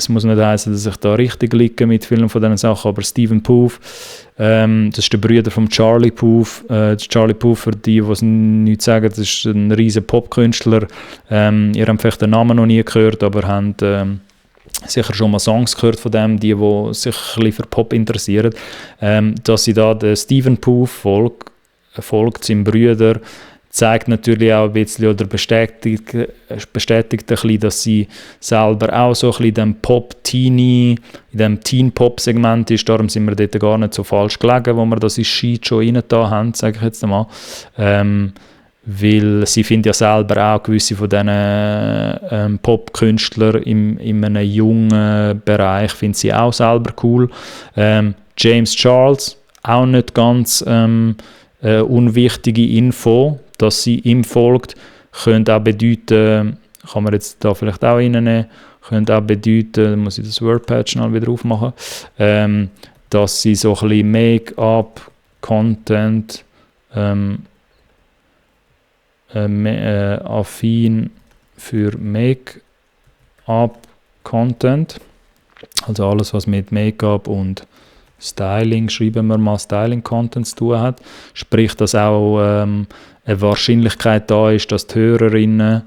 muss nicht heißen, dass ich da richtig liege mit vielen von diesen Sachen, aber Steven Poof, das ist der Bruder von Charlie Puth. Charlie Puth, für die es nichts sagen, das ist ein riesiger Popkünstler. Ihr habt vielleicht den Namen noch nie gehört, aber habt sicher schon mal Songs gehört von dem, die sich ein bisschen für Pop interessieren. Dass sie da den Steven Poof folgt seinem Bruder, zeigt natürlich auch ein bisschen oder bestätigt ein bisschen, dass sie selber auch so ein bisschen in dem Pop-Teenie, in dem Teen-Pop-Segment ist. Darum sind wir dort gar nicht so falsch gelegen, wo wir das in Sheet schon reingetan haben, sage ich jetzt einmal. Weil sie findet ja selber auch gewisse von diesen Pop-Künstlern in einem jungen Bereich, findet sie auch selber cool. James Charles, auch nicht ganz unwichtige Info, dass sie ihm folgt, könnte auch bedeuten, kann man jetzt da vielleicht auch reinnehmen, könnte auch bedeuten, muss ich das Wordpad schnell wieder aufmachen, dass sie so ein bisschen Make-up-Content affin für Make-up Content. Also alles, was mit Make-up und Styling, schreiben wir mal, Styling-Content zu tun hat. Sprich, dass auch eine Wahrscheinlichkeit da ist, dass die Hörerinnen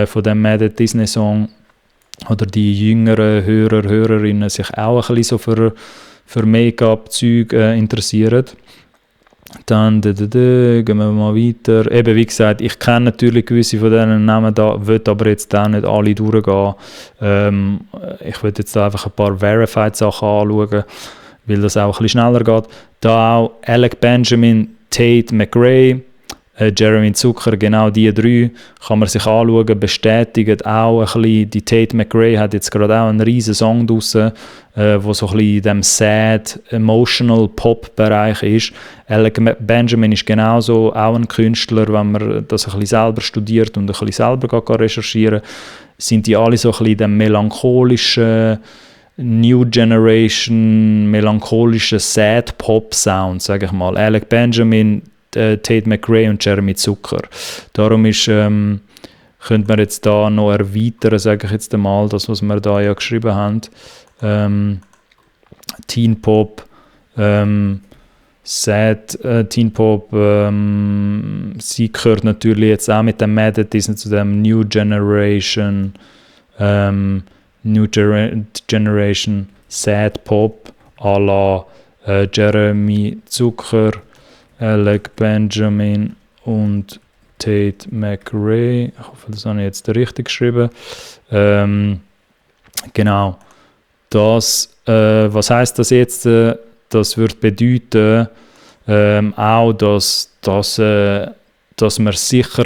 von dem Mad at Disney Song oder die jüngeren Hörerinnen sich auch ein bisschen so für Make-up-Zeug interessieren. Dann gehen wir mal weiter. Eben, wie gesagt, ich kenne natürlich gewisse von diesen Namen da, will aber jetzt auch nicht alle durchgehen. Ich will jetzt da einfach ein paar Verified-Sachen anschauen, weil das auch ein bisschen schneller geht. Da auch Alec Benjamin, Tate McRae, Jeremy Zucker, genau die drei kann man sich anschauen, bestätigen auch ein bisschen. Die Tate McRae hat jetzt gerade auch einen riesen Song draussen, wo so ein bisschen in dem sad, emotional Pop-Bereich ist. Alec Benjamin ist genauso auch ein Künstler, wenn man das ein bisschen selber studiert und ein bisschen selber recherchieren kann, sind die alle so ein bisschen in dem melancholischen New Generation, melancholischen Sad-Pop-Sound, sage ich mal. Alec Benjamin, Tate McRae und Jeremy Zucker. Darum ist, könnte man jetzt da noch erweitern, sage ich jetzt einmal, das, was wir da ja geschrieben haben. Teen Pop, Sad Teen Pop, sie gehört natürlich jetzt auch mit dem Mad at Disney zu dem New Generation, Generation Sad Pop à la Jeremy Zucker, Alec Benjamin und Tate McRae. Ich hoffe, das habe ich jetzt richtig geschrieben. Genau. Das, was heisst das jetzt? Das würde bedeuten, auch, dass wir sicher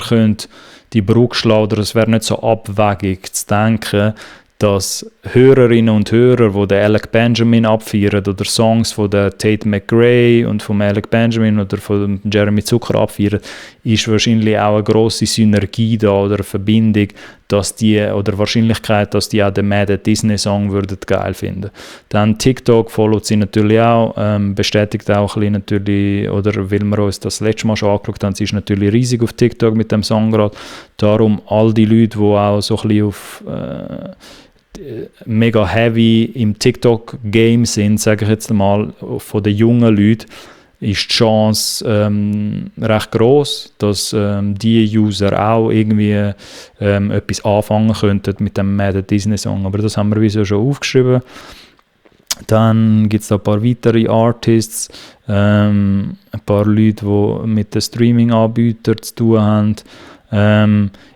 die Brücke schlagen, oder es wäre nicht so abwegig zu denken, dass Hörerinnen und Hörer, die den Alec Benjamin abfeiern oder Songs von der Tate McRae und von Alec Benjamin oder von Jeremy Zucker abfeiern, ist wahrscheinlich auch eine grosse Synergie da oder eine Verbindung, dass die, oder Wahrscheinlichkeit, dass die auch den Mad at Disney Song würden geil finden. Dann TikTok followt sie natürlich auch, bestätigt auch ein bisschen natürlich, oder weil wir uns das letzte Mal schon angeschaut haben, sie ist natürlich riesig auf TikTok mit dem Song gerade. Darum all die Leute, die auch so ein bisschen auf mega heavy im TikTok-Game sind, sage ich jetzt mal, von den jungen Leuten, ist die Chance recht groß, dass die User auch irgendwie etwas anfangen könnten mit dem Mad at Disney Song. Aber das haben wir wieso schon aufgeschrieben. Dann gibt es da ein paar weitere Artists, ein paar Leute, die mit den Streaming-Anbietern zu tun haben.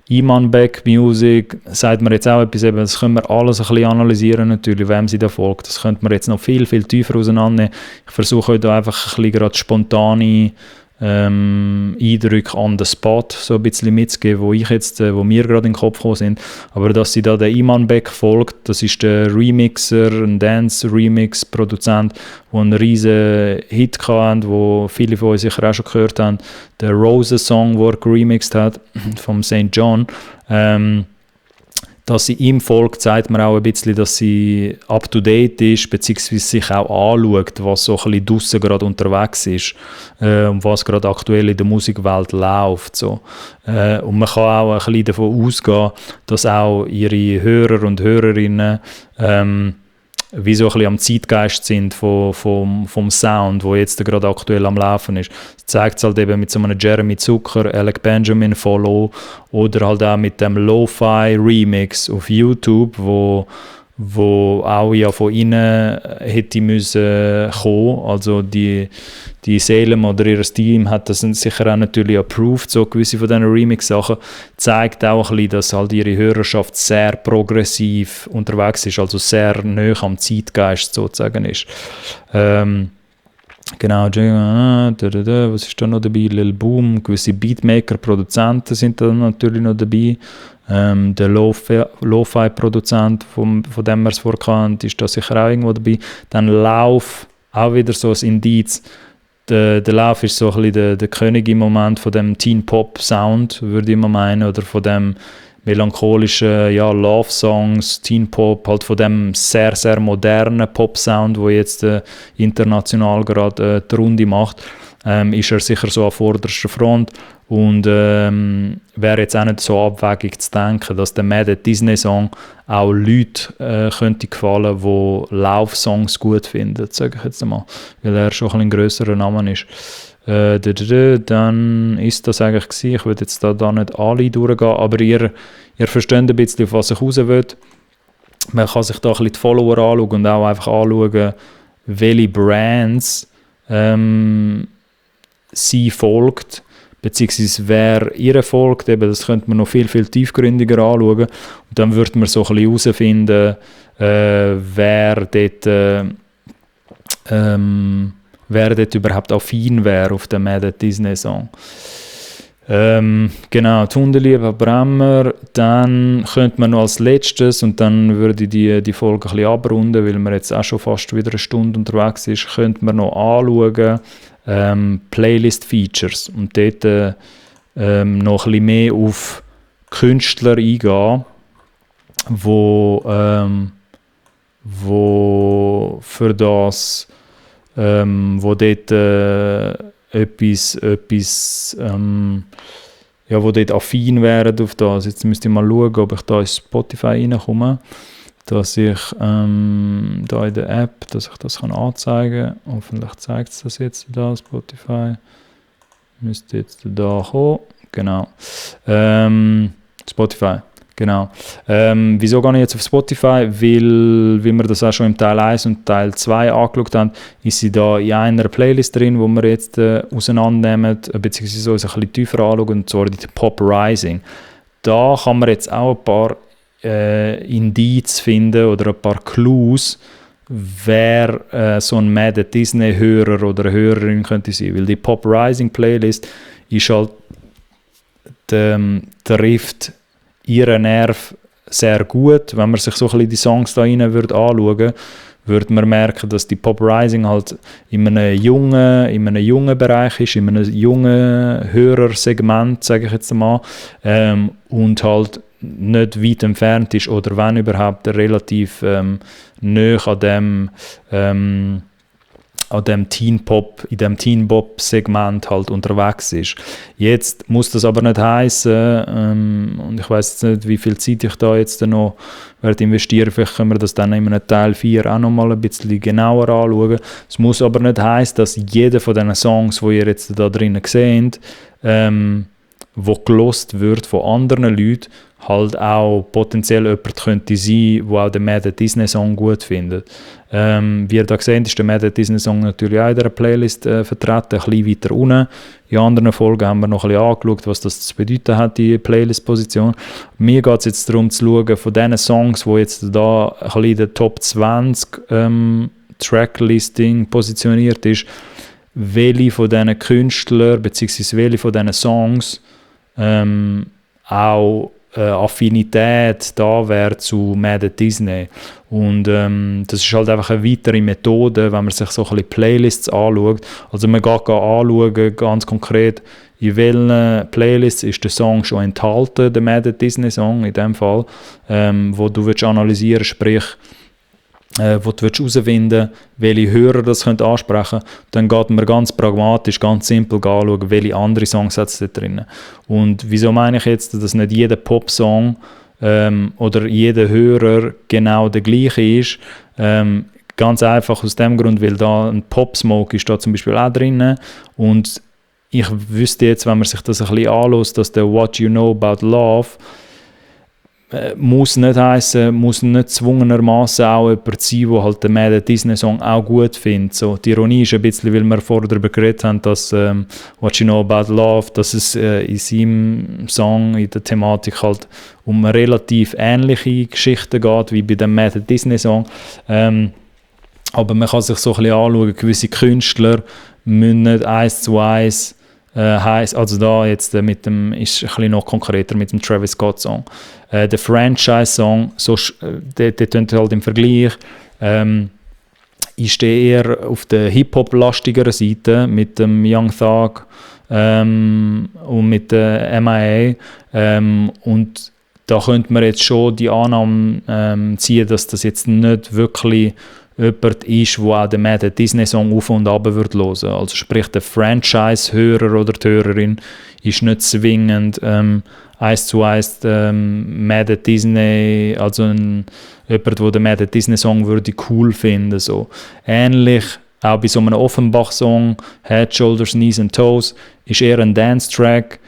Iman Beck Music, sagt mir jetzt auch etwas, eben, das können wir alles ein bisschen analysieren natürlich, wem sie da folgt. Das könnte man jetzt noch viel, viel tiefer auseinandernehmen. Ich versuche euch da einfach ein bisschen gerade spontane Eindrücke on the spot so ein bisschen mitzugeben, wo mir gerade in den Kopf gekommen sind. Aber dass sie da der Iman Beck folgt, das ist der Remixer, ein Dance-Remix-Produzent, der einen riesen Hit hatte, wo viele von euch sicher auch schon gehört haben. Der Roses-Song, den er geremixed hat, vom St. John. Dass sie ihm folgt, zeigt mir auch ein bisschen, dass sie up-to-date ist, beziehungsweise sich auch anschaut, was so ein bisschen draussen gerade unterwegs ist und was gerade aktuell in der Musikwelt läuft. So. Und man kann auch ein bisschen davon ausgehen, dass auch ihre Hörer und Hörerinnen wie so ein bisschen am Zeitgeist sind vom Sound, wo jetzt gerade aktuell am Laufen ist. Das zeigt es halt eben mit so einem Jeremy Zucker, Alec Benjamin Follow oder halt auch mit dem Lo-Fi Remix auf YouTube, wo auch ja von innen hätte müssen kommen. Also die Salem oder ihr Team hat das sicher auch natürlich approved, so gewisse von diesen Remix-Sachen. Zeigt auch ein bisschen, dass halt ihre Hörerschaft sehr progressiv unterwegs ist, also sehr nahe am Zeitgeist sozusagen ist. Genau, was ist da noch dabei? Lil Boom, gewisse Beatmaker, Produzenten sind da natürlich noch dabei. Der Lo-Fi-Produzent, von dem wir es vorkannt, ist da sicher auch irgendwo dabei. Dann Lauf, auch wieder so ein Indiz. Der Lauf ist so ein bisschen der König im Moment von dem Teen-Pop-Sound, würde ich mal meinen, oder von dem melancholischen Love-Songs, Teen-Pop, halt von dem sehr, sehr modernen Pop-Sound, der jetzt international gerade die Runde macht. ist er sicher so an vorderster Front und wäre jetzt auch nicht so abwegig zu denken, dass der Mad at Disney Song auch Leute könnte gefallen, die Laufsongs gut finden, sage ich jetzt einmal, weil er schon ein grösserer Name ist. Dann ist das eigentlich gewesen. Ich würde jetzt da nicht alle durchgehen, aber ihr versteht ein bisschen, auf was ich raus will. Man kann sich da ein bisschen die Follower anschauen und auch einfach anschauen, welche Brands sie folgt, beziehungsweise wer ihr folgt. Eben, das könnte man noch viel, viel tiefgründiger anschauen. Und dann würde man so ein bisschen herausfinden, wer dort überhaupt affin wäre auf den Mad at Disney Song. Genau, die Hundeliebe Bremmer. Dann könnte man noch als letztes, und dann würde ich die Folge ein bisschen abrunden, weil man jetzt auch schon fast wieder eine Stunde unterwegs ist, könnte man noch anschauen, Playlist-Features und dort noch ein bisschen mehr auf Künstler eingehen, wo für das wo dort wo dort affin wären auf das. Jetzt müsste ich mal schauen, ob ich da in Spotify reinkomme, dass ich da in der App, dass ich das anzeigen kann. Hoffentlich zeigt es das jetzt da, Spotify. Müsste jetzt da kommen. Genau. Spotify. Genau. Wieso gehe ich jetzt auf Spotify? Weil, wie wir das auch schon im Teil 1 und Teil 2 angeschaut haben, ist sie da in einer Playlist drin, wo wir jetzt auseinandernehmen, beziehungsweise uns ein bisschen tiefer anschauen, und zwar die Pop Rising. Da kann man jetzt auch ein paar Indizien finden oder ein paar Clues, wer so ein Mad at Disney-Hörer oder eine Hörerin könnte sein. Weil die Pop Rising Playlist ist halt, trifft ihren Nerv sehr gut. Wenn man sich so ein bisschen die Songs da rein anschauen würde man merken, dass die Pop Rising halt in einem jungen Bereich ist, in einem jungen Hörersegment, sage ich jetzt mal, und halt nicht weit entfernt ist oder wenn überhaupt relativ nahe an dem Teen-Pop, in dem Teen-Pop-Segment halt unterwegs ist. Jetzt muss das aber nicht heissen, und ich weiss jetzt nicht, wie viel Zeit ich da jetzt noch werde investieren, vielleicht können wir das dann in einem Teil 4 auch noch mal ein bisschen genauer anschauen. Es muss aber nicht heissen, dass jeder von diesen Songs, die ihr jetzt da drinnen seht, wo gelost wird von anderen Leuten, halt auch potenziell jemand könnte sein, der auch den Mad at Disney Song gut findet. Wie ihr da seht, ist der Mad at Disney Song natürlich auch in dieser Playlist vertreten, ein bisschen weiter unten. In anderen Folgen haben wir noch ein bisschen angeschaut, was das zu bedeuten hat, die Playlist-Position. Mir geht es jetzt darum zu schauen, von diesen Songs, die jetzt da ein bisschen in der Top 20 Tracklisting positioniert ist, welche von diesen Künstlern bzw. welche von diesen Songs auch Affinität da wäre zu Mad at Disney. Und das ist halt einfach eine weitere Methode, wenn man sich so ein bisschen Playlists anschaut. Also man geht anschauen, ganz konkret, in welchen Playlists ist der Song schon enthalten, der Mad at Disney Song in dem Fall, wo du analysieren willst, sprich, wo du herausfinden willst, welche Hörer das ansprechen können, dann geht man ganz pragmatisch, ganz simpel anschauen, welche andere Songs hat es da drin. Und wieso meine ich jetzt, dass nicht jeder Popsong oder jeder Hörer genau der gleiche ist? Ganz einfach aus dem Grund, weil da ein Pop-Smoke ist da zum Beispiel auch drin. Und ich wüsste jetzt, wenn man sich das ein bisschen anhört, dass der What You Know About Love muss nicht heissen, muss nicht zwungenermaßen auch jemand sein, der halt den Mad at Disney Song auch gut findet. So, die Ironie ist ein bisschen, weil wir vorher darüber geredet haben, dass What You Know About Love, dass es in seinem Song, in der Thematik halt um eine relativ ähnliche Geschichte geht, wie bei dem Mad at Disney Song. Aber man kann sich so ein bisschen anschauen, gewisse Künstler müssen nicht 1:1 heisst, also da jetzt mit dem, ist ein bisschen noch konkreter mit dem Travis Scott Song. Der Franchise-Song, so, der tönt halt im Vergleich, ist der eher auf der Hip-Hop-lastigeren Seite mit dem Young Thug und mit der MIA. Und da könnte man jetzt schon die Annahme ziehen, dass das jetzt nicht wirklich jemand ist, der auch den Mad Disney-Song auf und ab hören würde. Also sprich, der Franchise-Hörer oder die Hörerin ist nicht zwingend 1:1 Mad Disney, also jemand, der den Mad Disney-Song würde cool finden. So. Ähnlich auch bei so einem Offenbach-Song, Head, Shoulders, Knees and Toes, ist eher ein Dance-Track.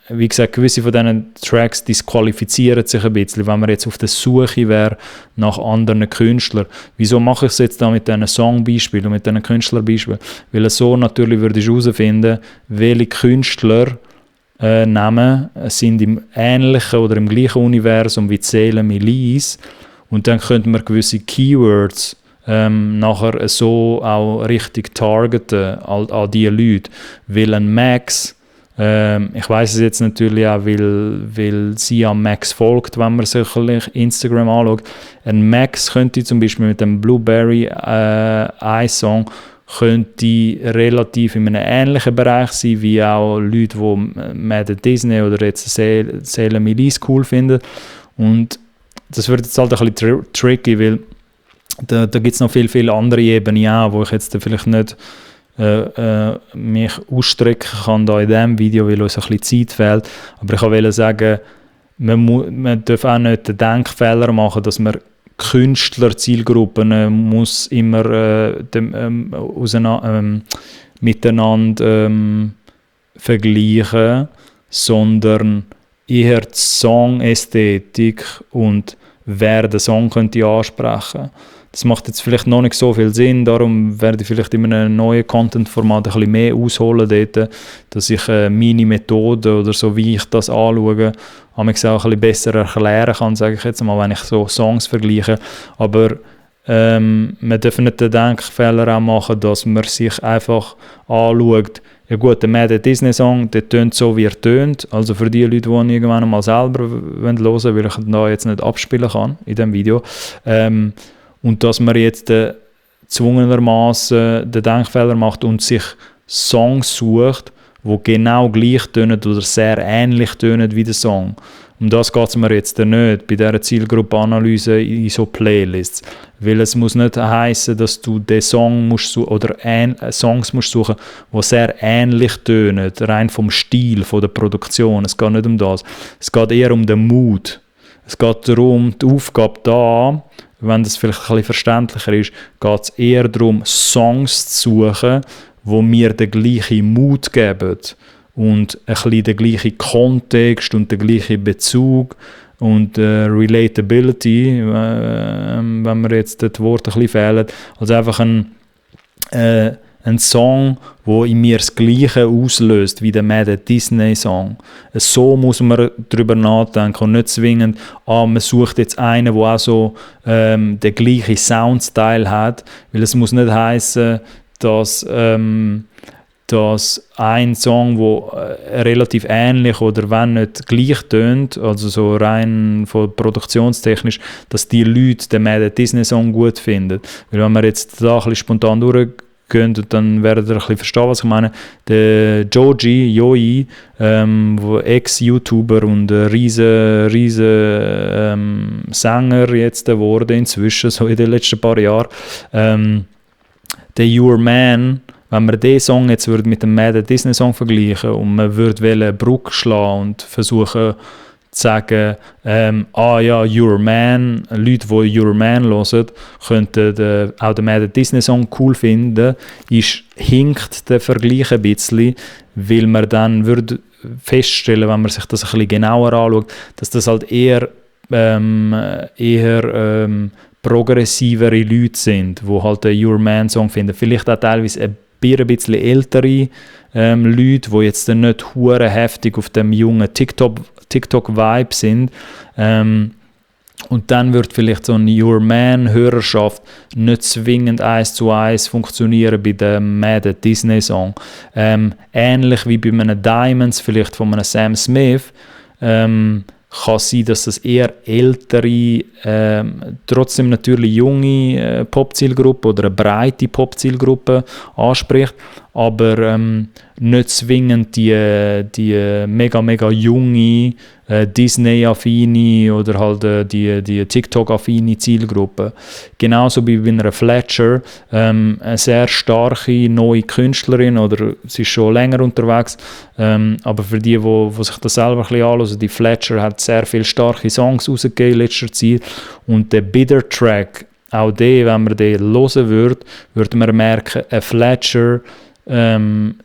Wie gesagt, gewisse von diesen Tracks disqualifizieren sich ein bisschen, wenn man jetzt auf der Suche wäre nach anderen Künstlern. Wieso mache ich es jetzt da mit diesen Songbeispielen und mit diesen Künstlerbeispielen? Weil so natürlich würde ich herausfinden, welche Künstler Namen sind im ähnlichen oder im gleichen Universum wie Seele Melis, und dann könnte man gewisse Keywords nachher so auch richtig targeten an diese Leute. Weil ein Max, ich weiß es jetzt natürlich auch, weil sie am Max folgt, wenn man sich Instagram anschaut. Ein Max könnte zum Beispiel mit dem Blueberry Eye Song könnte relativ in einem ähnlichen Bereich sein, wie auch Leute, die Mad Disney oder jetzt Seele Melis cool finden. Und das wird jetzt halt ein bisschen tricky, weil da gibt es noch viele andere Ebenen auch, wo ich jetzt vielleicht nicht mich ausstrecken kann da in diesem Video, weil uns ein bisschen Zeit fehlt. Aber ich wollte sagen, man darf auch nicht den Denkfehler machen, dass man Künstler, Zielgruppen muss immer miteinander vergleichen, sondern eher die Songästhetik und wer den Song könnte ansprechen. Das macht jetzt vielleicht noch nicht so viel Sinn, darum werde ich vielleicht in einem neuen Content-Format ein bisschen mehr ausholen dort, dass ich meine Methode oder so, wie ich das anschaue, auch ein bisschen besser erklären kann, sage ich jetzt mal, wenn ich so Songs vergleiche. Aber man darf nicht den Denkfehler auch machen, dass man sich einfach anschaut, ja gut, der Mad Disney-Song, der tönt so, wie er tönt. Also für die Leute, die ihn irgendwann mal selber hören wollen, weil ich ihn da jetzt nicht abspielen kann in diesem Video. Und dass man jetzt zwungenermaßen den Denkfehler macht und sich Songs sucht, die genau gleich tönen oder sehr ähnlich tönen wie der Song. Um das geht es mir jetzt nicht bei dieser Zielgruppenanalyse in so Playlists. Weil es muss nicht heissen, dass du den Song musst oder Songs musst suchen, die sehr ähnlich tönen, rein vom Stil, von der Produktion. Es geht nicht um das. Es geht eher um den Mood. Es geht darum, die Aufgabe da, wenn das vielleicht ein bisschen verständlicher ist, geht es eher darum, Songs zu suchen, die mir den gleichen Mut geben und ein bisschen den gleichen Kontext und den gleichen Bezug und Relatability, wenn mir jetzt das Wort ein bisschen fehlt. Also einfach ein Song, der in mir das Gleiche auslöst wie der Mad Disney-Song. So muss man darüber nachdenken und nicht zwingend, man sucht jetzt einen, der auch so den gleichen Soundstyle hat, weil es muss nicht heissen, dass ein Song, der relativ ähnlich oder wenn nicht gleich tönt, also so rein von produktionstechnisch, dass die Leute den Mad Disney-Song gut finden. Weil wenn wir jetzt da ein bisschen spontan durchgehen, dann werdet ihr ein bisschen verstehen, was ich meine. Der Joji, Ex-YouTuber und riesen Sänger jetzt geworden inzwischen, so in den letzten paar Jahren. Der Your Man, wenn man diesen Song jetzt mit dem Mad Disney Song vergleichen und man würde eine Brücke schlagen und versuchen zu sagen, ja, Your Man, Leute, die Your Man hören, könnten auch den Mad Disney Song cool finden, hinkt der Vergleich ein bisschen, weil man dann würde feststellen, wenn man sich das ein bisschen genauer anschaut, dass das halt eher progressivere Leute sind, die halt den Your Man Song finden. Vielleicht auch teilweise ein bisschen ältere Leute, die jetzt dann nicht hure heftig auf dem jungen TikTok-Vibe sind. Und dann wird vielleicht so eine Your Man-Hörerschaft nicht zwingend 1:1 funktionieren bei dem Mad Disney Song. Ähnlich wie bei einem Diamonds, vielleicht von einem Sam Smith, kann sein, dass das eher ältere, trotzdem natürlich junge Pop-Zielgruppe oder eine breite Pop-Zielgruppe anspricht, aber nicht zwingend die mega junge Disney-affine oder halt die TikTok-affine Zielgruppe. Genauso wie bei einer Fletcher, eine sehr starke neue Künstlerin, oder sie ist schon länger unterwegs, aber für die sich das selber ein bisschen anhören, die Fletcher hat sehr viele starke Songs rausgegeben in letzter Zeit, und der Bitter Track, auch der, wenn man den hören würde man merken, ein Fletcher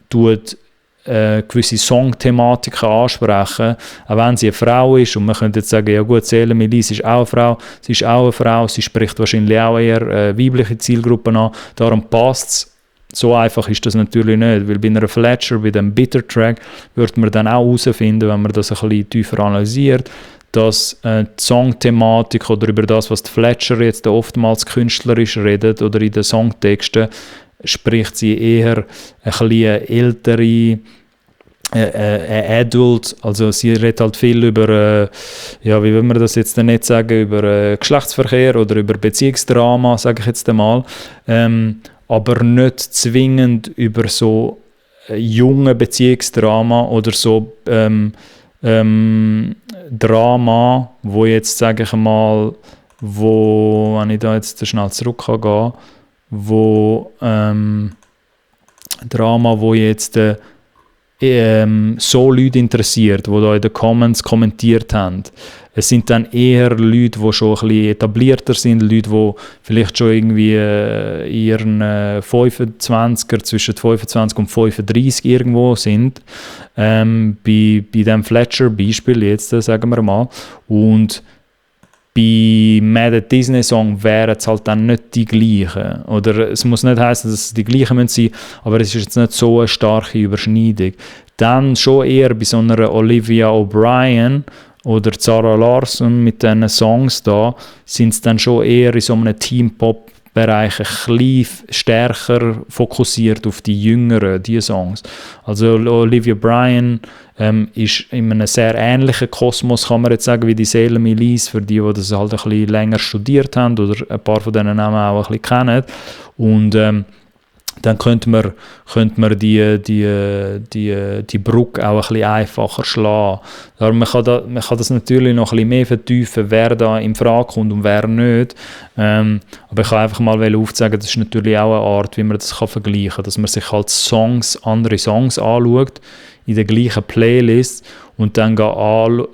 tut gewisse Songthematiken ansprechen, auch wenn sie eine Frau ist, und man könnte jetzt sagen, ja gut, Selemi Lis ist auch eine Frau, sie ist auch eine Frau, sie spricht wahrscheinlich auch eher weibliche Zielgruppen an, darum passt es. So einfach ist das natürlich nicht, weil bei einer Fletcher, bei dem Bitter Track, würde man dann auch herausfinden, wenn man das ein bisschen tiefer analysiert, dass die Songthematik oder über das, was die Fletcher jetzt oftmals künstlerisch redet oder in den Songtexten, spricht sie eher ein bisschen ältere, Adult, also sie redet halt viel über, ja, wie will man das jetzt nicht sagen, über Geschlechtsverkehr oder über Beziehungsdrama, sage ich jetzt einmal, aber nicht zwingend über so junge Beziehungsdrama oder so Drama, wo jetzt, sage ich mal, wenn ich da jetzt schnell zurückgehe, Drama, wo jetzt so Leute interessiert, die da in den Comments kommentiert haben. Es sind dann eher Leute, die schon ein bisschen etablierter sind, Leute, die vielleicht schon irgendwie in ihren 25er, zwischen 25 und 35 irgendwo sind. Bei dem Fletcher-Beispiel jetzt, sagen wir mal. Und bei Mad Disney Song wären es halt dann nicht die gleichen. Oder es muss nicht heißen, dass es die gleichen sein müssen, aber es ist jetzt nicht so eine starke Überschneidung. Dann schon eher bei so einer Olivia O'Brien oder Zara Larsson mit diesen Songs da, sind es dann schon eher in so einem Teen-Pop-Bereich ein bisschen stärker fokussiert auf die Jüngeren, die Songs. Also Olivia O'Brien ist in einem sehr ähnlichen Kosmos, kann man jetzt sagen, wie die Selemi Lis, für die das halt ein bisschen länger studiert haben oder ein paar von diesen Namen auch ein bisschen kennen. Und dann könnte man die Brücke auch ein bisschen einfacher schlagen. Aber man kann das natürlich noch ein bisschen mehr vertiefen, wer da in Frage kommt und wer nicht. Aber ich kann einfach mal aufzeigen, das ist natürlich auch eine Art, wie man das vergleichen kann, dass man sich halt andere Songs anschaut, in der gleichen Playlist, und dann anschauen,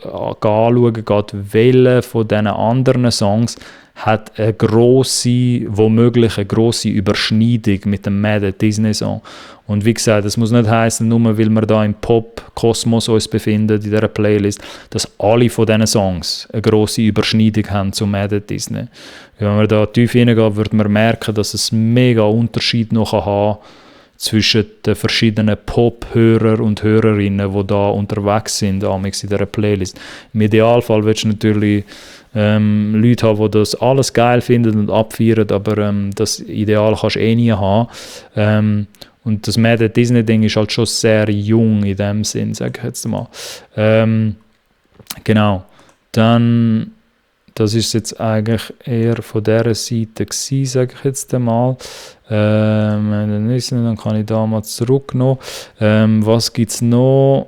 welche von diesen anderen Songs hat womöglich eine grosse Überschneidung mit dem Mad Disney Song. Und wie gesagt, das muss nicht heißen, nur weil wir da im Pop-Kosmos uns befinden, in dieser Playlist, dass alle von diesen Songs eine grosse Überschneidung haben zu Mad Disney. Wenn man da tief hineingeht, wird man merken, dass es mega Unterschied noch haben zwischen den verschiedenen Pop-Hörer und Hörerinnen, die da unterwegs sind, in dieser Playlist. Im Idealfall willst du natürlich Leute haben, die das alles geil finden und abfeiern, aber das Ideal kannst du nie haben. Und das Mad Disney-Ding ist halt schon sehr jung in dem Sinn, sage ich jetzt mal. Genau. Dann, das ist jetzt eigentlich eher von dieser Seite gewesen, sage ich jetzt mal. Dann kann ich da mal zurücknehmen. Was gibt es noch?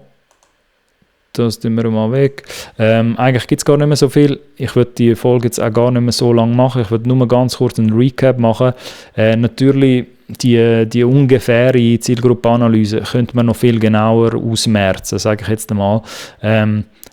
Das tun wir mal weg. Eigentlich gibt es gar nicht mehr so viel. Ich würde die Folge jetzt auch gar nicht mehr so lange machen. Ich würde nur ganz kurz einen Recap machen. Natürlich, die ungefähre Zielgruppenanalyse könnte man noch viel genauer ausmerzen, sage ich jetzt einmal.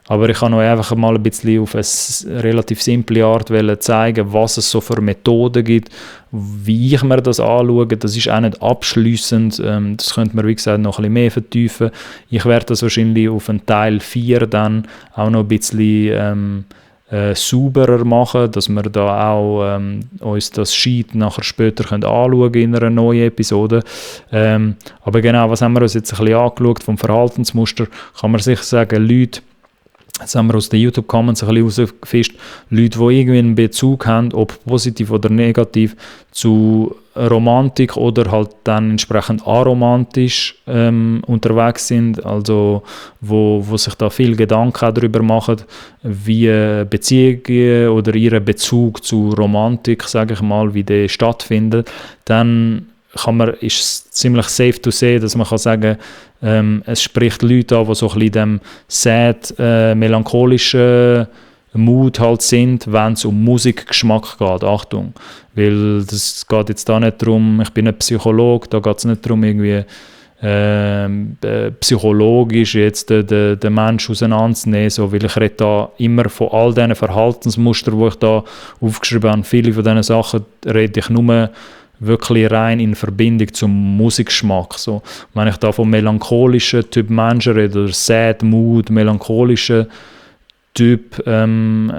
Aber ich kann euch einfach mal ein bisschen auf eine relativ simple Art zeigen, was es so für Methoden gibt, wie ich mir das anschaue. Das ist auch nicht abschliessend. Das könnte man, wie gesagt, noch ein bisschen mehr vertiefen. Ich werde das wahrscheinlich auf einen Teil 4 dann auch noch ein bisschen sauberer machen, dass wir da auch uns das Sheet nachher später anschauen können in einer neuen Episode. Aber genau, was haben wir uns jetzt ein bisschen angeschaut vom Verhaltensmuster, kann man sicher sagen, Leute, jetzt haben wir aus den YouTube-Comments ein bisschen rausgefischt, Leute, die irgendwie einen Bezug haben, ob positiv oder negativ, zu Romantik oder halt dann entsprechend aromantisch unterwegs sind, also wo sich da viel Gedanken darüber machen, wie Beziehungen oder ihr Bezug zu Romantik, sage ich mal, wie der stattfindet, dann ist es ziemlich safe to say, dass man kann sagen, es spricht Leute an, die so ein bisschen dem sad, melancholischen Mut halt sind, wenn es um Musikgeschmack geht. Achtung, weil das geht jetzt da nicht darum, ich bin ein Psychologe, da geht es nicht darum, irgendwie psychologisch jetzt den Menschen auseinanderzunehmen, so, weil ich rede da immer von all diesen Verhaltensmustern, die ich da aufgeschrieben habe. Viele von diesen Sachen rede ich nur wirklich rein in Verbindung zum Musikgeschmack. So. Wenn ich da von melancholischen Typ Menschen rede, oder Sad Mood, melancholischen Typen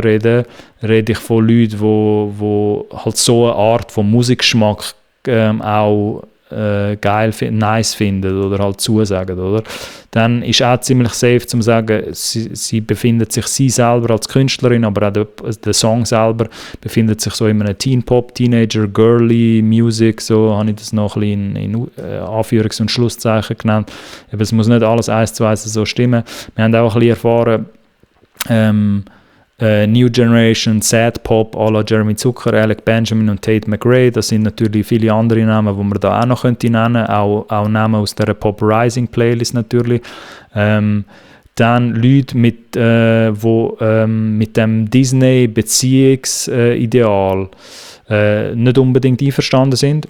rede ich von Leuten, die halt so eine Art von Musikgeschmack auch geil, nice finden oder halt zusagen, oder? Dann ist auch ziemlich safe zu sagen, sie befindet sich sie selber als Künstlerin, aber auch der Song selber befindet sich so in einem Teen-Pop, Teenager, Girly Music, so habe ich das noch ein bisschen in Anführungs- und Schlusszeichen genannt. Aber es muss nicht alles 1:1 so stimmen. Wir haben auch ein bisschen erfahren, New Generation, Sad Pop, à la Jeremy Zucker, Alec Benjamin und Tate McRae. Das sind natürlich viele andere Namen, die man da auch noch nennen könnte. Auch Namen aus der Pop Rising Playlist natürlich. Dann Leute, mit dem Disney-Beziehungsideal nicht unbedingt einverstanden sind.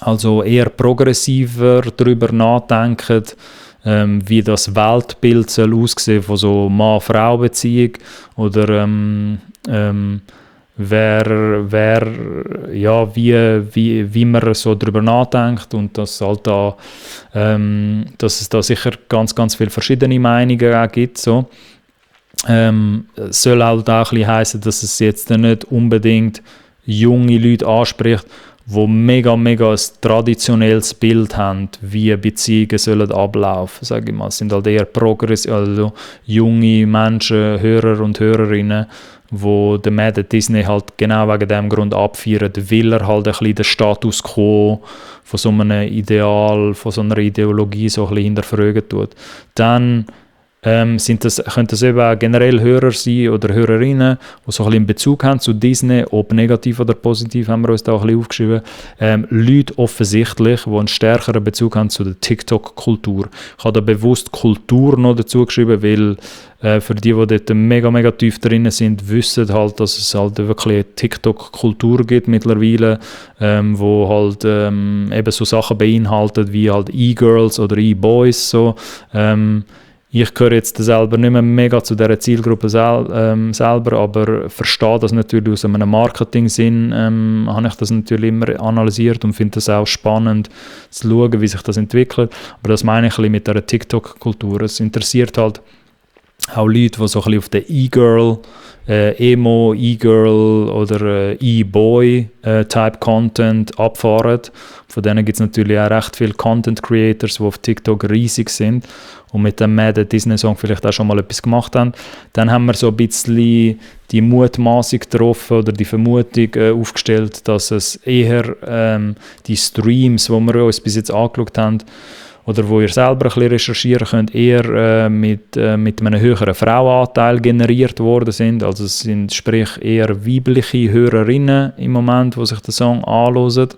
Also eher progressiver darüber nachdenken, wie das Weltbild soll aussehen von so Mann-Frau-Beziehung oder wie man so darüber nachdenkt und dass halt da, dass es da sicher ganz, ganz viele verschiedene Meinungen auch gibt. So. Soll halt auch ein bisschen heissen, dass es jetzt nicht unbedingt junge Leute anspricht, die mega, mega ein traditionelles Bild haben, wie Beziehungen sollen ablaufen, sage ich mal. Es sind halt eher also junge Menschen, Hörer und Hörerinnen, die den Mad at Disney halt genau wegen dem Grund abfeiern, weil er halt ein bisschen den Status quo von so einem Ideal, von so einer Ideologie so ein bisschen hinterfragen tut. Dann können das eben auch generell Hörer sein oder Hörerinnen, die so ein bisschen einen Bezug haben zu Disney, ob negativ oder positiv, haben wir uns da auch ein bisschen aufgeschrieben. Leute offensichtlich, die einen stärkeren Bezug haben zu der TikTok-Kultur. Ich habe da bewusst Kultur noch dazu geschrieben, weil für die dort mega, mega tief drin sind, wissen halt, dass es halt wirklich eine TikTok-Kultur gibt mittlerweile, wo halt eben so Sachen beinhaltet wie halt E-Girls oder E-Boys, so. Ich gehöre jetzt selber nicht mehr mega zu dieser Zielgruppe selber, aber verstehe das natürlich aus einem Marketing-Sinn, habe ich das natürlich immer analysiert und finde das auch spannend zu schauen, wie sich das entwickelt. Aber das meine ich ein bisschen mit dieser TikTok-Kultur. Es interessiert halt auch Leute, die so ein bisschen auf der E-Girl, Emo, E-Girl oder E-Boy-Type-Content abfahren. Von denen gibt es natürlich auch recht viele Content-Creators, die auf TikTok riesig sind und mit dem Mad at Disney Song vielleicht auch schon mal etwas gemacht haben. Dann haben wir so ein bisschen die Mutmaßung getroffen oder die Vermutung aufgestellt, dass es eher die Streams, die wir uns bis jetzt angeschaut haben, oder wo ihr selber ein bisschen recherchieren könnt, eher mit einem höheren Frauenanteil generiert worden sind. Also es sind sprich eher weibliche Hörerinnen im Moment, die sich den Song anhören.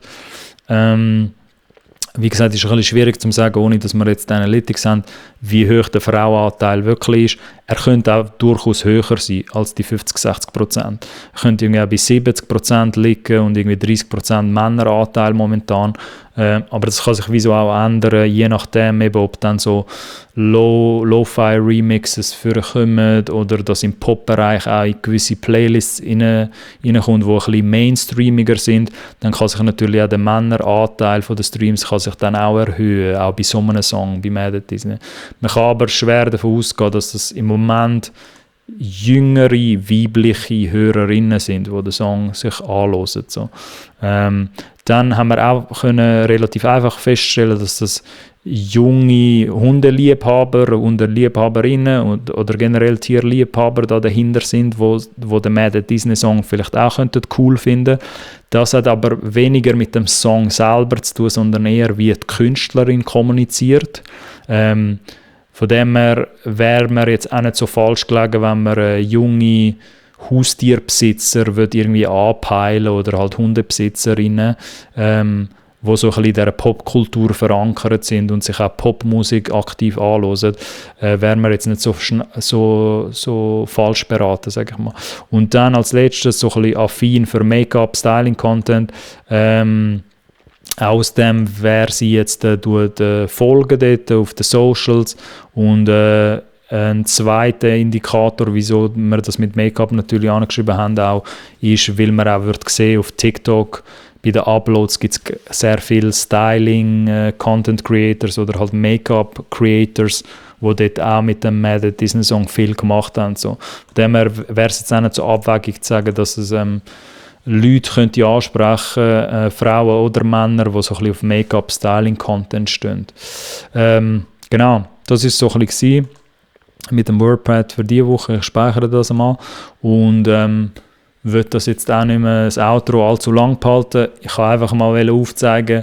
Wie gesagt, es ist ein bisschen schwierig zu sagen, ohne dass wir jetzt Analytics haben, wie hoch der Frauenanteil wirklich ist. Er könnte auch durchaus höher sein als die 50-60%. Er könnte irgendwie auch bei 70% liegen und irgendwie 30% Männeranteil momentan. Aber das kann sich wieso auch ändern, je nachdem, eben, ob dann so Lo-Fi-Remixes vorkommen oder dass im Pop-Bereich auch in gewisse Playlists reinkommt, die ein bisschen mainstreamiger sind. Dann kann sich natürlich auch der Männeranteil der Streams kann sich dann auch erhöhen, auch bei so einem Song, bei Mad at Disney. Man kann aber schwer davon ausgehen, dass das im Moment jüngere weibliche Hörerinnen sind, die den Song sich anhören. So. Dann haben wir auch relativ einfach feststellen, dass das junge Hundeliebhaber und Liebhaberinnen oder generell Tierliebhaber da dahinter sind, wo den Mad at Disney Song vielleicht auch cool finden. Das hat aber weniger mit dem Song selber zu tun, sondern eher wie die Künstlerin kommuniziert. Von dem her wäre man jetzt auch nicht so falsch gelegen, wenn man eine junge Haustierbesitzer irgendwie anpeilen oder halt Hundebesitzerinnen, wo so ein bisschen in dieser Popkultur verankert sind und sich auch Popmusik aktiv anhören, wären wir jetzt nicht so falsch beraten, sage ich mal. Und dann als letztes so ein bisschen affin für Make-up, Styling-Content. Aus dem, wer sie jetzt folgen dort auf den Socials und ein zweiter Indikator, wieso wir das mit Make-up natürlich angeschrieben haben, auch, ist, weil man auch wird sehen auf TikTok, bei den Uploads gibt es sehr viele Styling-Content-Creators oder halt Make-up-Creators, die dort auch mit dem Mad Disney Song viel gemacht haben. So. Von dem her wäre es jetzt auch nicht so abwegig zu sagen, dass es Leute könnte ansprechen, Frauen oder Männer, die so ein bisschen auf Make-up-Styling-Content stehen. Genau, das war so ein bisschen mit dem WordPad für diese Woche. Ich speichere das einmal und würde das jetzt auch nicht mehr das Outro allzu lang behalten. Ich kann einfach mal aufzeigen,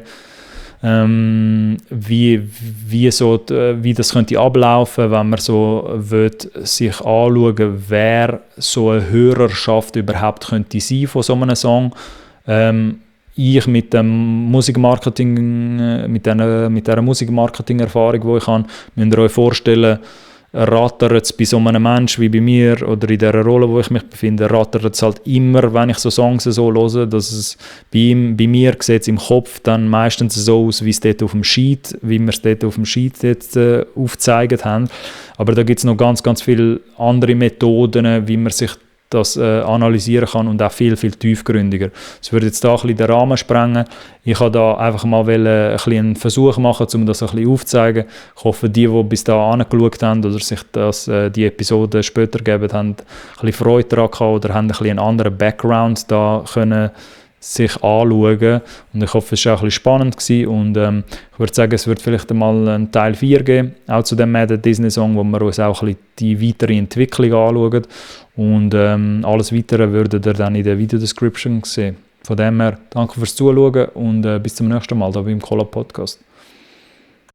wie das könnte ablaufen, wenn man so sich anschauen, wer so eine Hörerschaft überhaupt könnte sein von so einem Song. Ich mit dem Musikmarketing, mit dieser Musikmarketing-Erfahrung, die ich habe, müsst ihr euch vorstellen, rattert es bei so einem Menschen wie bei mir oder in dieser Rolle, wo ich mich befinde, rattert es halt immer, wenn ich so Songs so höre, dass es bei mir sieht es im Kopf dann meistens so aus, wie es dort auf dem Sheet, wie wir es dort auf dem Sheet jetzt, aufgezeigt haben. Aber da gibt es noch ganz, ganz viele andere Methoden, wie man sich das analysieren kann und auch viel, viel tiefgründiger. Das würde jetzt da ein bisschen den Rahmen sprengen. Ich habe da einfach mal ein bisschen einen Versuch machen, um das ein bisschen aufzuzeigen. Ich hoffe, die bis da angeschaut haben oder sich die Episode später gegeben haben, ein bisschen Freude daran gehabt oder haben ein bisschen einen anderen Background da können sich anschauen. Und ich hoffe, es war auch ein bisschen spannend gewesen. Und ich würde sagen, es wird vielleicht einmal einen Teil 4 geben, auch zu dem Mad Disney Song, wo wir uns auch ein bisschen die weitere Entwicklung anschauen. Und alles Weitere würdet ihr dann in der Video-Description sehen. Von dem her, danke fürs Zuschauen und bis zum nächsten Mal hier beim Collab Podcast.